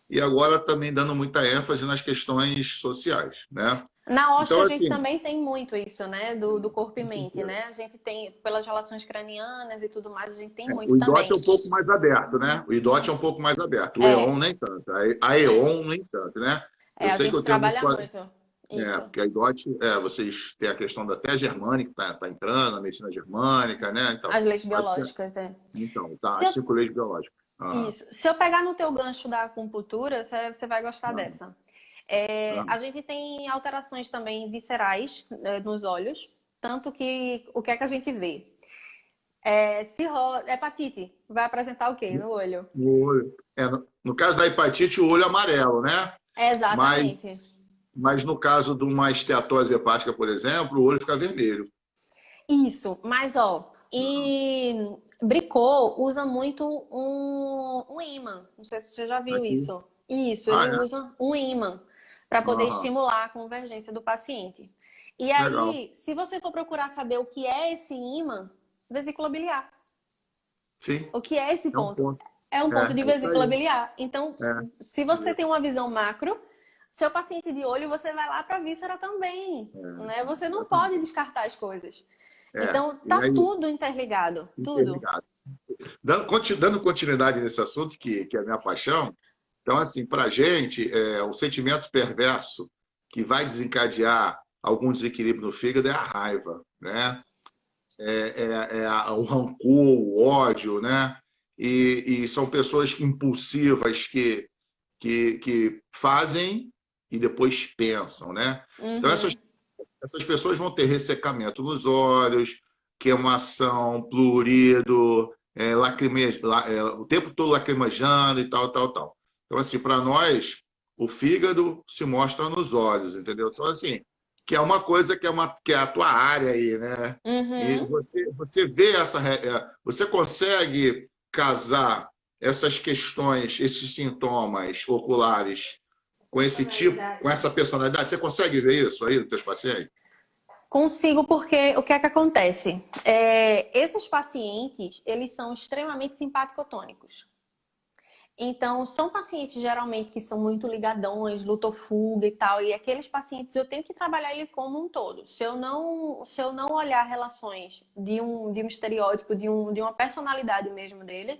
e agora também dando muita ênfase nas questões sociais, né? Na Osho, Então, a gente assim, também tem muito isso, né? Do corpo e mente, né? A gente tem, pelas relações cranianas e tudo mais, a gente tem muito o também. IDOT é um pouco mais aberto, né? O IDOT é um pouco mais aberto. O EON nem tanto. A EON nem tanto, né? Eu a sei gente que eu tenho trabalha muito. Isso. Porque a IDOT, vocês têm a questão da até germânica, tá entrando, a medicina germânica, né? Então, As leis acho que, biológicas, é. então, tá, Se as eu, 5 leis biológicas. isso. Se eu pegar no teu gancho da acupuntura, você vai gostar Ah, dessa. ah, A gente tem alterações também viscerais, nos olhos, tanto que o que é que a gente vê? Hepatite vai apresentar o quê no olho? no olho. No caso da hepatite, o olho é amarelo, né? Mas, Exatamente. mas no caso de uma esteatose hepática, por exemplo, o olho fica vermelho. Isso, mas e Bricot usa muito um ímã. Não sei se você já viu Aqui. isso. Isso, Ah, ele é? usa um ímã para poder Aham. estimular a convergência do paciente. E Legal. aí, se você for procurar saber o que é esse ímã, vesícula biliar. Sim, O que é esse é um ponto? ponto. É um ponto de É isso vesícula aí. biliar. Então, É, se você tem uma visão macro, seu paciente de olho, você vai lá para a víscera também, né? Você não pode exatamente. descartar as coisas. É. Então, E tá aí, tudo interligado, tudo. interligado. Dando continuidade nesse assunto, que é a minha paixão, então, assim, para a gente, o sentimento perverso que vai desencadear algum desequilíbrio no fígado é a raiva, né? O rancor, o ódio, né? E são pessoas impulsivas que fazem e depois pensam, né? Então, Uhum. essas pessoas vão ter ressecamento nos olhos, queimação, prurido, o tempo todo lacrimejando e tal, tal, tal. Então, assim, para nós, o fígado se mostra nos olhos, entendeu? Então, assim, que é uma coisa que é a tua área aí, né? E Uhum. você vê você consegue casar essas questões, esses sintomas oculares com esse tipo, com essa personalidade? Você consegue ver isso aí dos teus pacientes? Consigo porque o que é que acontece? Esses pacientes, eles são extremamente simpático-tônicos. Então, são pacientes geralmente que são muito ligadões, luta-fuga e tal, e aqueles pacientes eu tenho que trabalhar ele como um todo. Se eu não olhar relações de um estereótipo, de uma personalidade mesmo dele,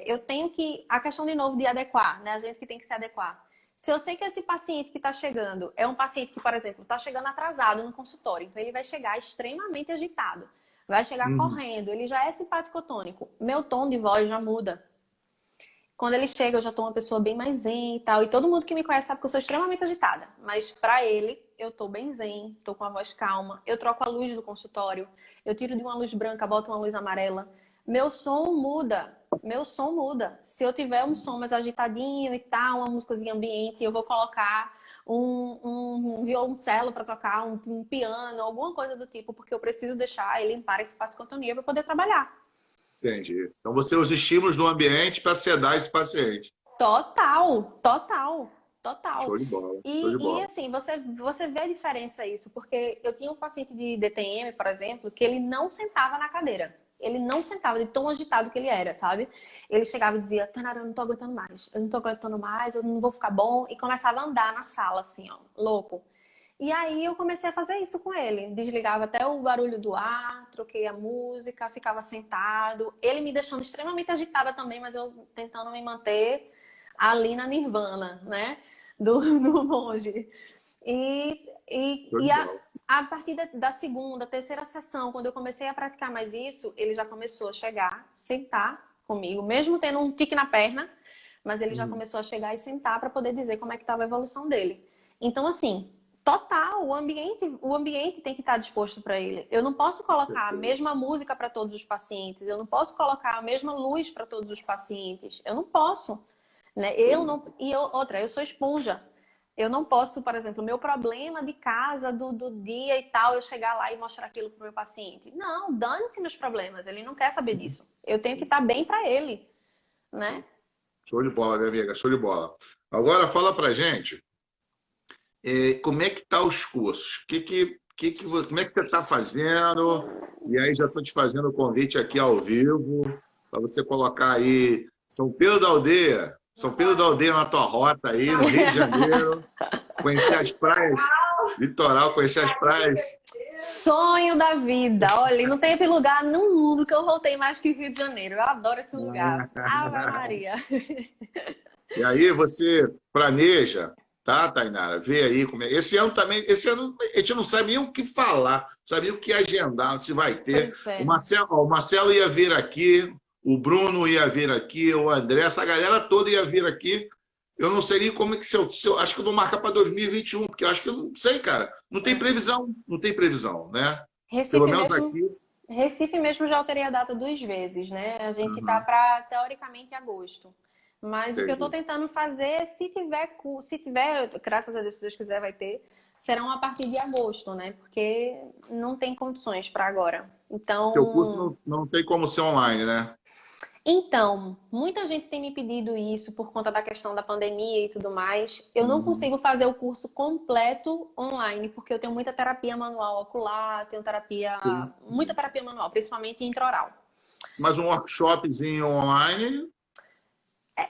eu tenho que. A questão de novo de adequar, né? A gente que tem que se adequar. Se eu sei que esse paciente que está chegando é um paciente que, por exemplo, está chegando atrasado no consultório, então ele vai chegar extremamente agitado, vai chegar Uhum. correndo, ele já é simpático-tônico, meu tom de voz já muda. Quando ele chega, eu já tô uma pessoa bem mais zen e tal. E todo mundo que me conhece sabe que eu sou extremamente agitada. Mas pra ele, eu tô bem zen, tô com a voz calma. Eu troco a luz do consultório. Eu tiro de uma luz branca, boto uma luz amarela. Meu som muda. Meu som muda. Se eu tiver um som mais agitadinho e tal, uma músicazinha ambiente, eu vou colocar um violoncelo para tocar, um piano, alguma coisa do tipo, porque eu preciso deixar ele em par esse paticotonia para poder trabalhar. Entendi. Então você usa estímulos do ambiente para sedar esse paciente. Total, total, total. Show de bola, show de E bola. assim, você vê a diferença isso, porque eu tinha um paciente de DTM, por exemplo, que ele não sentava na cadeira. Ele não sentava de tão agitado que ele era, sabe? Ele chegava e dizia, Tanara, eu não tô aguentando mais, eu não tô aguentando mais, eu não vou ficar bom. E começava a andar na sala, assim, ó, louco. E aí eu comecei a fazer isso com ele. Desligava até o barulho do ar, troquei a música, ficava sentado. Ele me deixando extremamente agitada também, mas eu tentando me manter ali na nirvana, né? Do monge. E, e, Show de e a, bola. a partir da segunda, terceira sessão, quando eu comecei a praticar mais isso, ele já começou a chegar, sentar comigo, mesmo tendo um tique na perna, mas ele já Hum, começou a chegar e sentar para poder dizer como é que estava a evolução dele. Então, assim, total, o ambiente tem que estar disposto para ele. Eu não posso colocar a certeza. mesma música para todos os pacientes, eu não posso colocar a mesma luz para todos os pacientes. Eu não posso, né? Show Eu de não bola. outra, eu sou esponja. Eu não posso, por exemplo, o meu problema de casa do dia e tal, eu chegar lá e mostrar aquilo pro meu paciente. Não, dane-se meus problemas, ele não quer saber disso. Eu tenho que estar bem para ele, né? Show de bola, minha amiga, show de bola. Agora fala pra gente, como é que tá os cursos? Como é que você está fazendo? E aí já estou te fazendo o convite aqui ao vivo para você colocar aí São Pedro da Aldeia na tua rota aí, no Rio de Janeiro, conhecer as praias, litoral, conhecer as praias. Sonho da vida. Olha, e não teve lugar no mundo que eu voltei mais que o Rio de Janeiro. Eu adoro esse lugar. Ave Maria. E aí você planeja, Tá, Tainara? Vê aí como é. Esse ano também, esse ano a gente não sabe nem o que falar, sabe nem o que agendar, se vai ter. Pois é. O Marcelo ia vir aqui, o Bruno ia vir aqui, o André, essa galera toda ia vir aqui. Eu não sei nem como é que se eu acho que eu vou marcar para 2021, porque eu acho que eu não sei, cara. Não tem previsão, não tem previsão, né? Pelo Recife menos mesmo, aqui. Recife mesmo já alterei a data 2 vezes, né? A gente tá Uhum, para, teoricamente, agosto. Mas o que eu tô entendi. tentando fazer, se tiver, graças a Deus, se Deus quiser, vai ter, serão a partir de agosto, né? Porque não tem condições para agora. Teu curso Então, não tem como ser online, né? muita gente tem me pedido isso por conta da questão da pandemia e tudo mais. Eu não Uhum. consigo fazer o curso completo online, porque eu tenho muita terapia manual ocular, tenho muita terapia manual, principalmente intraoral. Mas um workshopzinho online.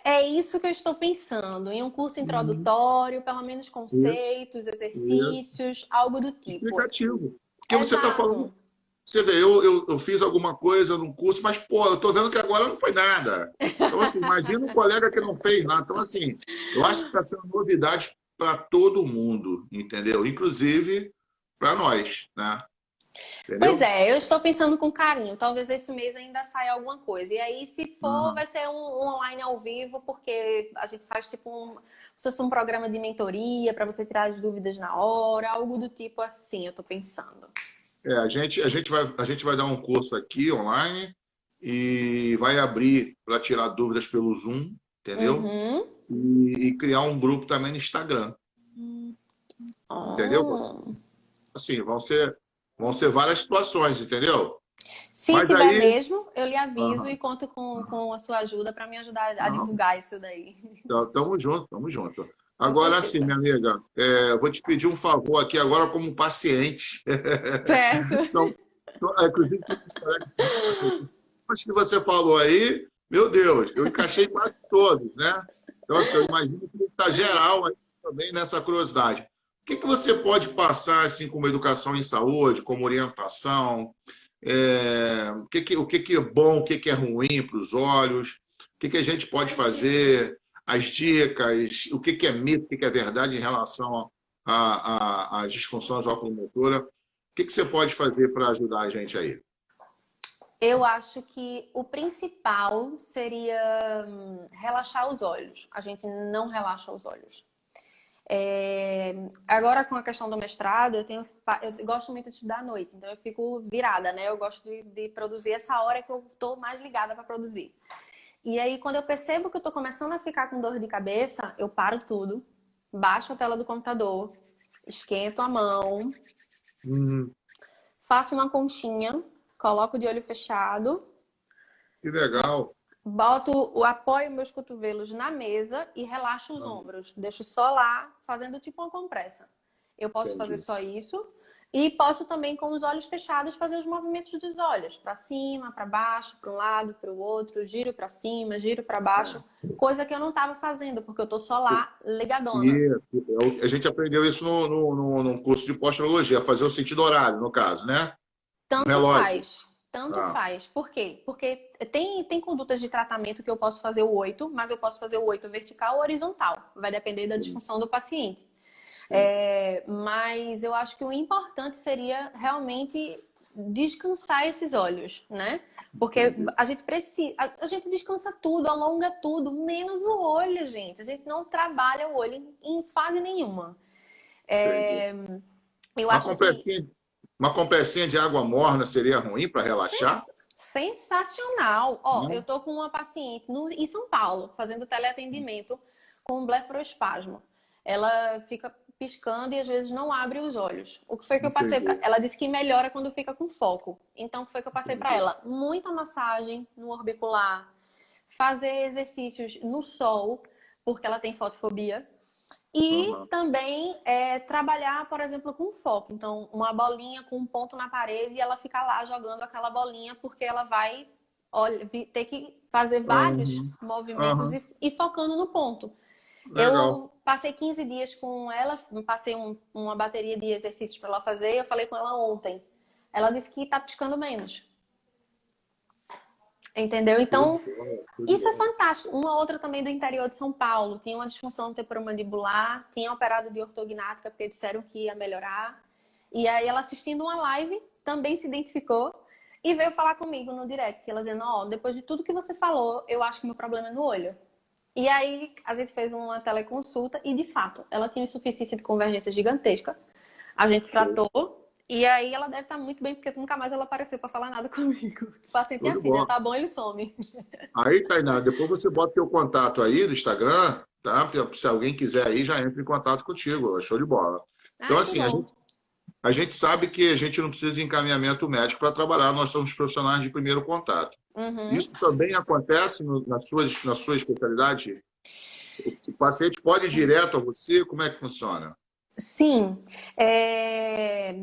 É isso que eu estou pensando, em um curso Uhum. introdutório, pelo menos Isso, conceitos, isso. exercícios, algo do tipo. Explicativo. Porque você está falando. Exato. Você vê, eu fiz alguma coisa no curso, mas, pô, eu tô vendo que agora não foi nada. Então, assim, imagina um colega que não fez nada. Então, assim, eu acho que está sendo novidade para todo mundo, entendeu? Inclusive para nós, né? Pois Entendeu? é, eu estou pensando com carinho. Talvez esse mês ainda saia alguma coisa. E aí, se for, Aham. vai ser um online ao vivo, porque a gente faz tipo se fosse um programa de mentoria para você tirar as dúvidas na hora, algo do tipo assim, eu estou pensando. A gente vai dar um curso aqui online e vai abrir para tirar dúvidas pelo Zoom, entendeu? Uhum. E criar um grupo também no Instagram, entendeu? Oh. Assim, vão ser várias situações, entendeu? Se Mas tiver aí, mesmo, eu lhe aviso e aham, conto com a sua ajuda para me ajudar a não, divulgar isso daí. tamo junto, tamo junto. Com Agora sim, certeza. minha amiga, eu vou te pedir um favor aqui agora como paciente. Certo. Então, inclusive, mas que você falou aí, meu Deus, eu encaixei quase todos, né? Então, assim, eu imagino que está geral aí também nessa curiosidade. O que que você pode passar assim como educação em saúde, como orientação? O que que é bom, o que que é ruim para os olhos? O que que a gente pode fazer? As dicas, o que que é mito, o que que é verdade em relação às disfunções oculomotoras? O que que você pode fazer para ajudar a gente aí? Eu acho que o principal seria relaxar os olhos. A gente não relaxa os olhos. Agora, com a questão do mestrado, eu gosto muito de estudar à noite, então eu fico virada, né? Eu gosto de produzir essa hora que eu estou mais ligada para produzir. E aí, quando eu percebo que eu estou começando a ficar com dor de cabeça, eu paro tudo, baixo a tela do computador, esquento a mão, Hum, faço uma conchinha, coloco de olho fechado, que legal. apoio meus cotovelos na mesa e relaxo os ombros. Deixo só lá, fazendo tipo uma compressa. Eu posso fazer Entendi. só isso. E posso também, com os olhos fechados, fazer os movimentos dos olhos. Para cima, para baixo, para um lado, para o outro. Giro para cima, giro para baixo. Coisa que eu não estava fazendo, porque eu tô só lá, ligadona. E a gente aprendeu isso no curso de pós-neurologia, fazer o sentido horário, no caso, né? No Tanto relógio. faz. Tanto Ah, faz. Por quê? Porque tem condutas de tratamento que eu posso fazer o 8, mas eu posso fazer o 8 vertical ou horizontal. Vai depender da sim, disfunção do paciente. sim. Mas eu acho que o importante seria realmente descansar esses olhos, né? Porque Entendi, a gente precisa, a gente descansa tudo, alonga tudo, menos o olho, gente. A gente não trabalha o olho em fase nenhuma. entendi. Eu Uma acho que compressinha, uma compressinha de água morna seria ruim para relaxar? sensacional. Ó, eu Não? tô com uma paciente em São Paulo, fazendo teleatendimento com blefaroespasmo. Ela fica piscando e às vezes não abre os olhos. O que foi que eu passei para Entendi, ela? Disse que melhora quando fica com foco. Então, o que foi que eu passei para entendi. ela? Muita massagem no orbicular, fazer exercícios no sol, porque ela tem fotofobia. E Aham. também trabalhar, por exemplo, com foco. Então, uma bolinha com um ponto na parede e ela fica lá jogando aquela bolinha porque ela vai ter que fazer vários Aham. movimentos Aham. e focando no ponto. Legal. Eu passei 15 dias com ela, passei uma bateria de exercícios para ela fazer. Eu falei com ela ontem. Ela disse que está piscando menos. Entendeu? Show de Então, bola, show de isso é bola. fantástico. Uma outra também do interior de São Paulo. Tinha uma disfunção temporomandibular, tinha operado de ortognática porque disseram que ia melhorar. E aí ela assistindo uma live também se identificou e veio falar comigo no direct. Ela dizendo, ó, depois de tudo que você falou, eu acho que meu problema é no olho. E aí a gente fez uma teleconsulta e, de fato, ela tinha insuficiência de convergência gigantesca. A gente Show, tratou e aí ela deve estar muito bem, porque nunca mais ela apareceu para falar nada comigo. O paciente é show de assim, né? bola. Tá bom, ele some. Aí, Tainá, depois você bota teu contato aí do Instagram, tá? Se alguém quiser aí, já entra em contato contigo. Show de bola. Então, Ai, que assim, bom. a gente sabe que a gente não precisa de encaminhamento médico para trabalhar, nós somos profissionais de primeiro contato. Uhum. Isso também acontece na sua especialidade? O paciente pode ir direto a você? Como é que funciona? Sim. É,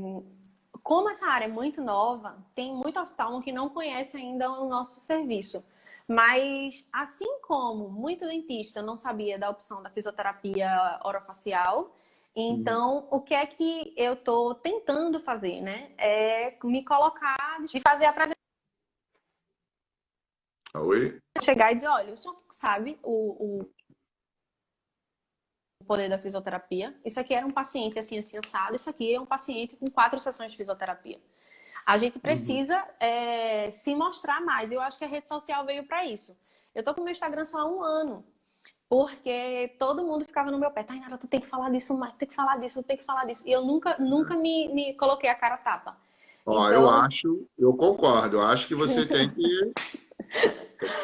como essa área é muito nova, tem muito oftalmo que não conhece ainda o nosso serviço. Mas, assim como muito dentista não sabia da opção da fisioterapia orofacial, Uhum. então o que é que eu estou tentando fazer, né? É me colocar e fazer a apresentação, Oi? chegar e dizer, olha, o senhor sabe o poder da fisioterapia. Isso aqui era um paciente assim, assim, assado. Isso aqui é um paciente com 4 sessões de fisioterapia. A gente Uhum. precisa se mostrar mais. Eu acho que a rede social veio para isso. Eu tô com o meu Instagram só há um ano, porque todo mundo ficava no meu pé. Tainara, tu tem que falar disso mais, tu tem que falar disso, tu tem que falar disso. E eu nunca me coloquei a cara a tapa. Ó, Então, eu concordo, eu acho que você tem que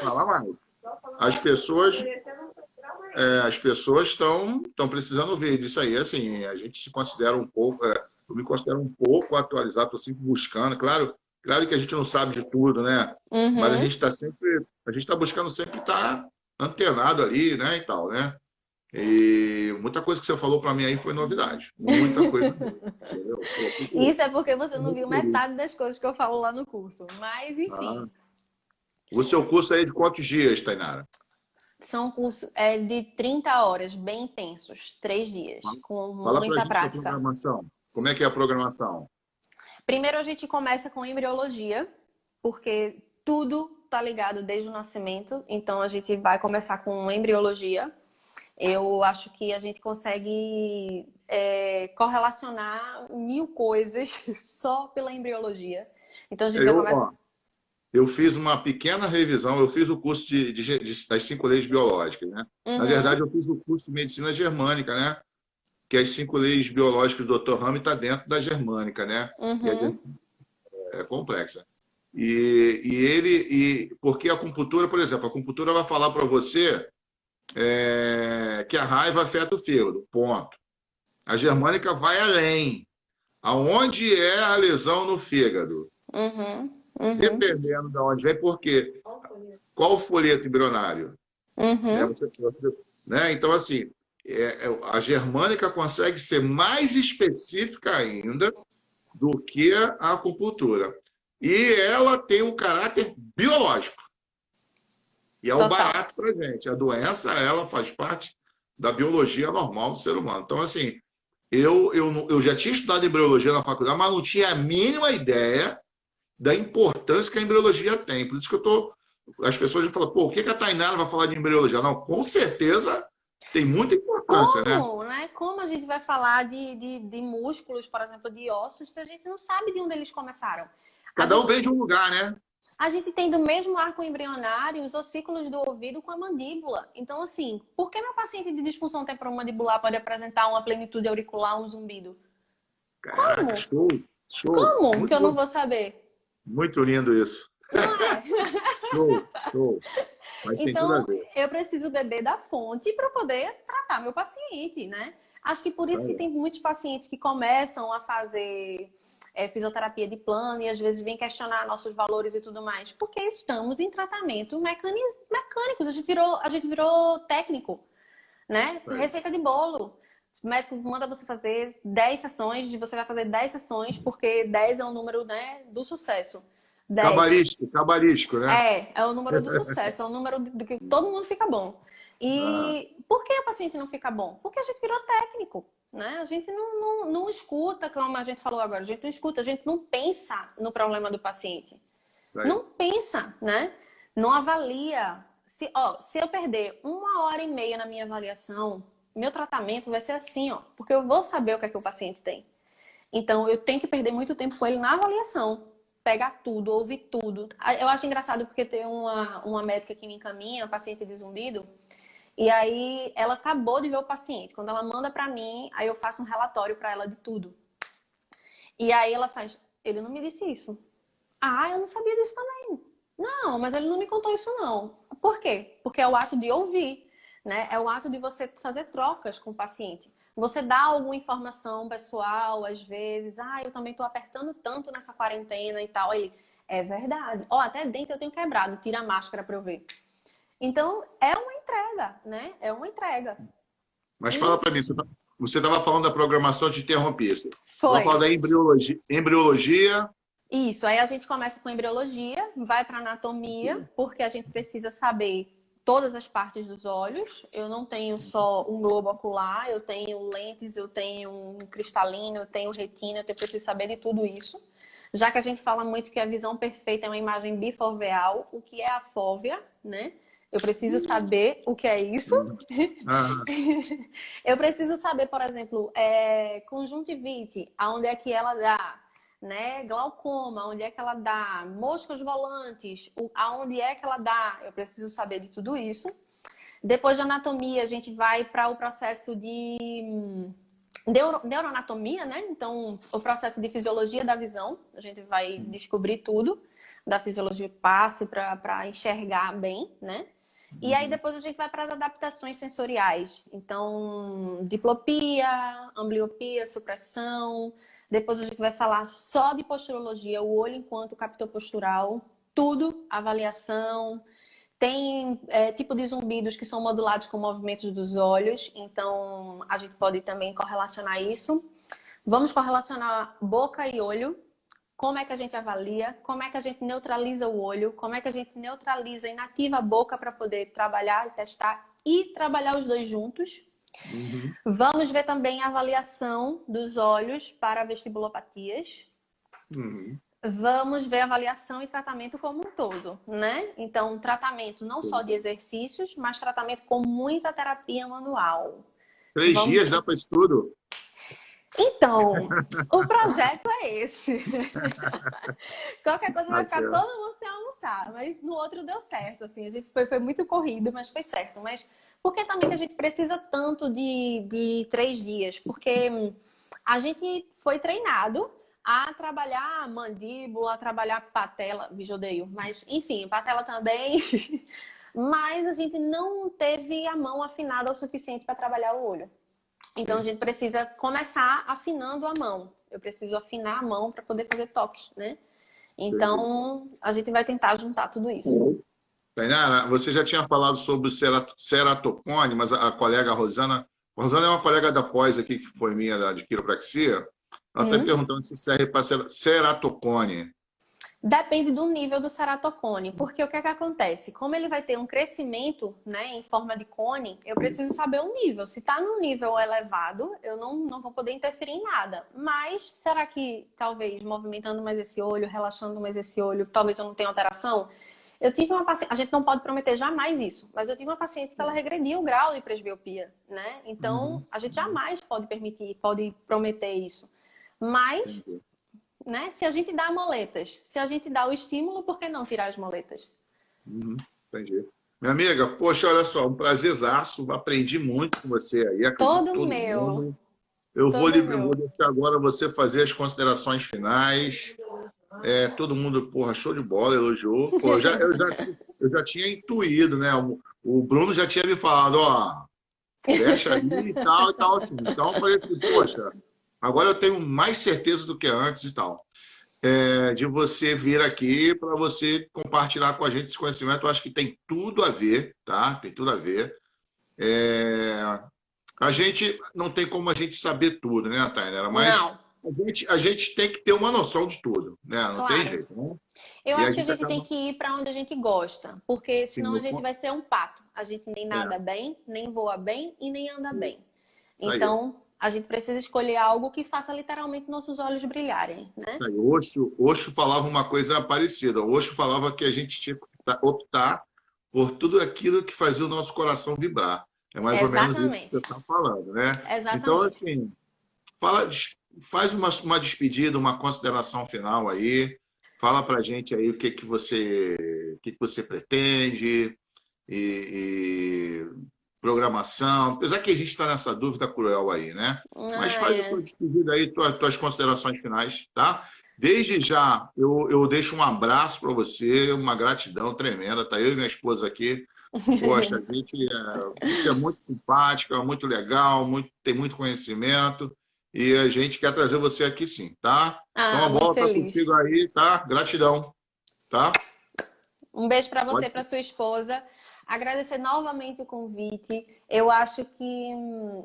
falar mais. Só falando As da pessoa, pessoas, oferecendo um programa aí. as pessoas estão precisando ver disso aí. Assim, a gente se considera um pouco, eu me considero um pouco atualizado, estou sempre buscando. Claro que a gente não sabe de tudo, né? Mas uhum. a gente está buscando sempre estar antenado ali, né, e tal, né? E muita coisa que você falou para mim aí foi novidade, muita coisa mesmo, entendeu? Pô, Isso é porque você fico não muito viu feliz. metade das coisas que eu falo lá no curso. Mas, Ah, enfim. o seu curso aí é de quantos dias, Tainara? São cursos de 30 horas, bem intensos, 3 dias, com Fala para a muita gente da prática. programação. Como é que é a programação? Primeiro a gente começa com embriologia, porque tudo tá ligado desde o nascimento, então a gente vai começar com embriologia. Eu acho que a gente consegue correlacionar 1000 coisas só pela embriologia. Então a gente vai começar. Ó, eu fiz uma pequena revisão, eu fiz o curso das 5 leis biológicas, né? Na Uhum, verdade, eu fiz o curso de medicina germânica, né? Que as 5 leis biológicas do Dr. Rami está dentro da germânica, né? E a uhum, germânica é complexa. Porque a acupuntura, por exemplo, a acupuntura vai falar para você que a raiva afeta o fígado, ponto. A germânica vai além. Aonde é a lesão no fígado? uhum, uhum, Dependendo de onde vem, porque Qual foi? qual o folheto embrionário? Né? uhum. Né? Então, assim, a germânica consegue ser mais específica ainda do que a acupuntura. E ela tem um caráter biológico. E é o Total. barato para gente. A doença, ela faz parte da biologia normal do ser humano. Então, assim, eu já tinha estudado embriologia na faculdade, mas não tinha a mínima ideia da importância que a embriologia tem. Por isso que eu tô. As pessoas já falam, pô, o que a Tainara vai falar de embriologia? Não, com certeza tem muita importância, né? Como, né? Como a gente vai falar de músculos, por exemplo, de ossos, se a gente não sabe de onde eles começaram? A Cada um gente, vem de um lugar, né? a gente tem do mesmo arco embrionário os ossículos do ouvido com a mandíbula. Então, assim, por que meu paciente de disfunção temporomandibular pode apresentar uma plenitude auricular, um zumbido? Caraca, Como? show, show. Como que eu não vou saber? Muito lindo isso. Não é? Show, show. Mas tem tudo a Então, ver. eu preciso beber da fonte para poder tratar meu paciente, né? Acho que por isso que tem muitos pacientes que começam a fazer fisioterapia de plano e às vezes vêm questionar nossos valores e tudo mais, porque estamos em tratamento mecânicos. A gente virou técnico, né? É. Receita de bolo. O médico manda você fazer 10 sessões, você vai fazer 10 sessões, porque 10 é o número, né, do sucesso. 10. Cabalístico, né? É o número do sucesso, é o número do que todo mundo fica bom. Ah, E por que o paciente não fica bom? Porque a gente virou técnico, né? A gente não escuta, como a gente falou agora, a gente não escuta, a gente não pensa no problema do paciente. aí. Não pensa, né? Não avalia. Se eu perder 1h30 na minha avaliação, meu tratamento vai ser assim, ó, porque eu vou saber o que é que o paciente tem. Então, eu tenho que perder muito tempo com ele na avaliação. Pegar tudo, ouvir tudo. Eu acho engraçado porque tem uma médica que me encaminha, uma paciente de zumbido, e aí ela acabou de ver o paciente. Quando ela manda pra mim, aí eu faço um relatório pra ela de tudo. E aí ela faz, ele não me disse isso. Ah, eu não sabia disso também. Não, mas ele não me contou isso não. Por quê? Porque é o ato de ouvir, né? É o ato de você fazer trocas com o paciente. Você dá alguma informação pessoal, às vezes, eu também tô apertando tanto nessa quarentena e tal. Aí, é verdade. Até dente eu tenho quebrado, tira a máscara pra eu ver. Então, é uma entrega, né? É uma entrega. Mas fala para mim, você estava falando da programação, de interromper. Você estava Foi. falando da embriologia. Isso, aí a gente começa com embriologia, vai para anatomia, porque a gente precisa saber todas as partes dos olhos. Eu não tenho só um globo ocular, eu tenho lentes, eu tenho um cristalino, eu tenho retina, eu preciso saber de tudo isso. Já que a gente fala muito que a visão perfeita é uma imagem bifoveal, o que é a fóvea, né? Eu preciso saber o que é isso. Ah, Eu preciso saber, por exemplo, conjuntivite, aonde é que ela dá, né? Glaucoma, onde é que ela dá? Moscas volantes, aonde é que ela dá? Eu preciso saber de tudo isso. Depois de anatomia, a gente vai para o processo de neuroanatomia, né? Então, o processo de fisiologia da visão, a gente vai descobrir tudo da fisiologia do passo para enxergar bem, né? E aí depois a gente vai para as adaptações sensoriais. Então, diplopia, ambliopia, supressão. Depois a gente vai falar só de posturologia, o olho enquanto captor postural, tudo, avaliação. Tem tipo de zumbidos que são modulados com movimentos dos olhos, então a gente pode também correlacionar isso. Vamos correlacionar boca e olho. Como é que a gente avalia? Como é que a gente neutraliza o olho? Como é que a gente neutraliza e inativa a boca para poder trabalhar e testar e trabalhar os dois juntos? uhum. Vamos ver também a avaliação dos olhos para vestibulopatias. Uhum. Vamos ver avaliação e tratamento como um todo, né? Então, tratamento não só de exercícios, mas tratamento com muita terapia manual. 3 dias dá para isso tudo? Então, o projeto é esse. Qualquer coisa vai ficar todo mundo sem almoçar, mas no outro deu certo, assim. A gente foi muito corrido, mas foi certo. Mas por que também que a gente precisa tanto de 3 dias? Porque a gente foi treinado a trabalhar mandíbula, a trabalhar patela, bicho, odeio, mas enfim, patela também. Mas a gente não teve a mão afinada o suficiente para trabalhar o olho. Então a gente precisa começar afinando a mão. Eu preciso afinar a mão para poder fazer toques, né? Então a gente vai tentar juntar tudo isso. Tainara, você já tinha falado sobre o ceratocone, mas a colega Rosana é uma colega da pós aqui, que foi minha de quiropraxia, ela está perguntando se serve para ceratocone. Depende do nível do ceratocone, porque o que é que acontece? Como ele vai ter um crescimento, né, em forma de cone, eu preciso saber o nível. Se está num nível elevado, eu não vou poder interferir em nada. Mas será que talvez movimentando mais esse olho, relaxando mais esse olho, talvez eu não tenha alteração? Eu tive uma paciente, a gente não pode prometer jamais isso, mas eu tive uma paciente que ela regrediu o grau de presbiopia, né? Então, a gente jamais pode prometer isso. Mas né? Se a gente dá moletas, se a gente dá o estímulo, por que não tirar as moletas? Entendi. Minha amiga, poxa, olha só, um prazerzaço, aprendi muito com você aí, acredito Todo meu. mundo. Eu vou meu. deixar agora você fazer as considerações finais. Todo mundo, porra, show de bola, elogiou. Pô, eu já tinha intuído, né? O Bruno já tinha me falado, ó, fecha ali e tal, assim. Então eu falei assim, poxa, agora eu tenho mais certeza do que antes e tal. De você vir aqui para você compartilhar com a gente esse conhecimento. Eu acho que tem tudo a ver, tá? Tem tudo a ver. A gente não tem como a gente saber tudo, né, Tainara? Mas a gente tem que ter uma noção de tudo, né? Não tem jeito, né? Eu acho que a gente tem que ir para onde a gente gosta, porque senão Sim, a gente vai ser um pato. A gente nem nada bem, nem voa bem e nem anda bem. Então, a gente precisa escolher algo que faça literalmente nossos olhos brilharem, né? Osho falava uma coisa parecida. Osho falava que a gente tinha que optar por tudo aquilo que fazia o nosso coração vibrar. É mais ou menos isso que Exatamente. você está falando, né? Então, Exatamente. assim, faz uma despedida, uma consideração final aí. Fala pra gente aí o que que você pretende e programação. Apesar que a gente está nessa dúvida cruel aí, né? Mas Ah, faz a é. tua despedida aí, tuas considerações finais, tá? Desde já, eu deixo um abraço para você, uma gratidão tremenda. Tá eu e minha esposa aqui. Poxa, você é muito simpática, muito legal, tem muito conhecimento e a gente quer trazer você aqui sim, tá? Então Ah, a muito bola tá feliz. contigo aí, tá? Gratidão, tá? Um beijo para você e Pode. para sua esposa. Agradecer novamente o convite. Eu acho que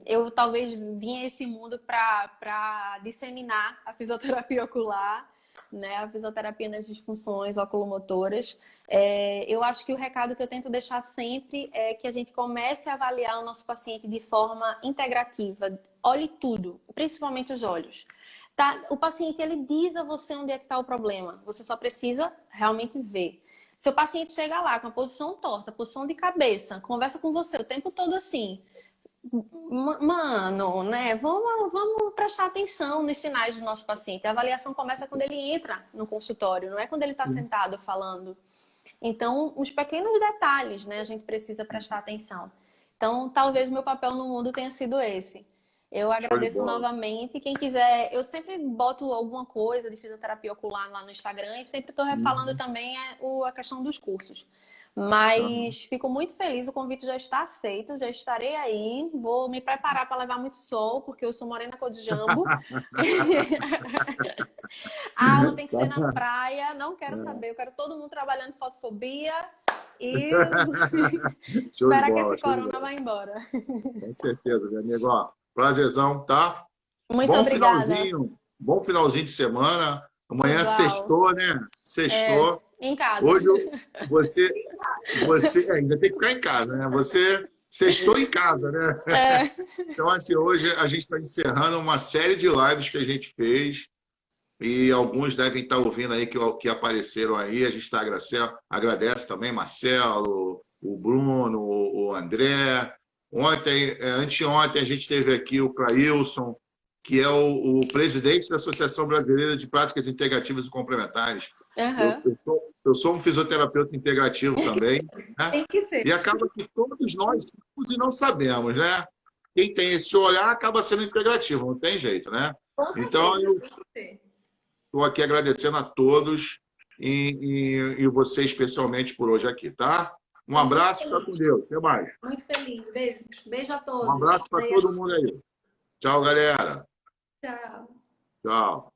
eu talvez vim a esse mundo para disseminar a fisioterapia ocular, né? A fisioterapia nas disfunções oculomotoras. Eu acho que o recado que eu tento deixar sempre é que a gente comece a avaliar o nosso paciente de forma integrativa. Olhe tudo, principalmente os olhos. Tá? O paciente ele diz a você onde é que está o problema. Você só precisa realmente ver. Seu paciente chega lá com a posição torta, posição de cabeça, conversa com você o tempo todo assim. Mano, né? Vamos prestar atenção nos sinais do nosso paciente. A avaliação começa quando ele entra no consultório, não é quando ele está sentado falando. Então, os pequenos detalhes, né? A gente precisa prestar atenção. Então, talvez o meu papel no mundo tenha sido esse. Eu Show de agradeço bola. novamente. Quem quiser, eu sempre boto alguma coisa de fisioterapia ocular lá no Instagram e sempre estou refalando também a questão dos cursos. Aham. Mas fico muito feliz, o convite já está aceito, já estarei aí. Vou me preparar para levar muito sol, porque eu sou morena cor de jambo. A aula tem que ser na praia, não quero saber, eu quero todo mundo trabalhando fotofobia e Show de esperar que bola, esse show de corona bola. vá embora. Com certeza, meu amigo. Ó, prazerzão, tá? Muito obrigada. Bom finalzinho de semana. Amanhã Igual. sextou, né? É, Sextou. em casa. Hoje você, ainda tem que ficar em casa, né? Você sextou em casa, né? É. Então, assim, hoje a gente está encerrando uma série de lives que a gente fez e alguns devem estar ouvindo aí que apareceram aí. A gente agradece também Marcelo, o Bruno, o André. Anteontem, a gente teve aqui o Clailson, que é o presidente da Associação Brasileira de Práticas Integrativas e Complementares. Eu, Aham. eu sou, eu sou um fisioterapeuta integrativo também, né? Tem que ser. E acaba que todos nós somos e não sabemos, né? Quem tem esse olhar acaba sendo integrativo, não tem jeito, né? Com Então, certeza, eu tem que ser. estou aqui agradecendo a todos e você especialmente por hoje aqui, tá? Um Tô muito abraço, fica com feliz. Deus. Até mais. Muito feliz. Beijo. Beijo a Um todos. abraço para todo mundo aí. Tchau, galera. Tchau. Tchau.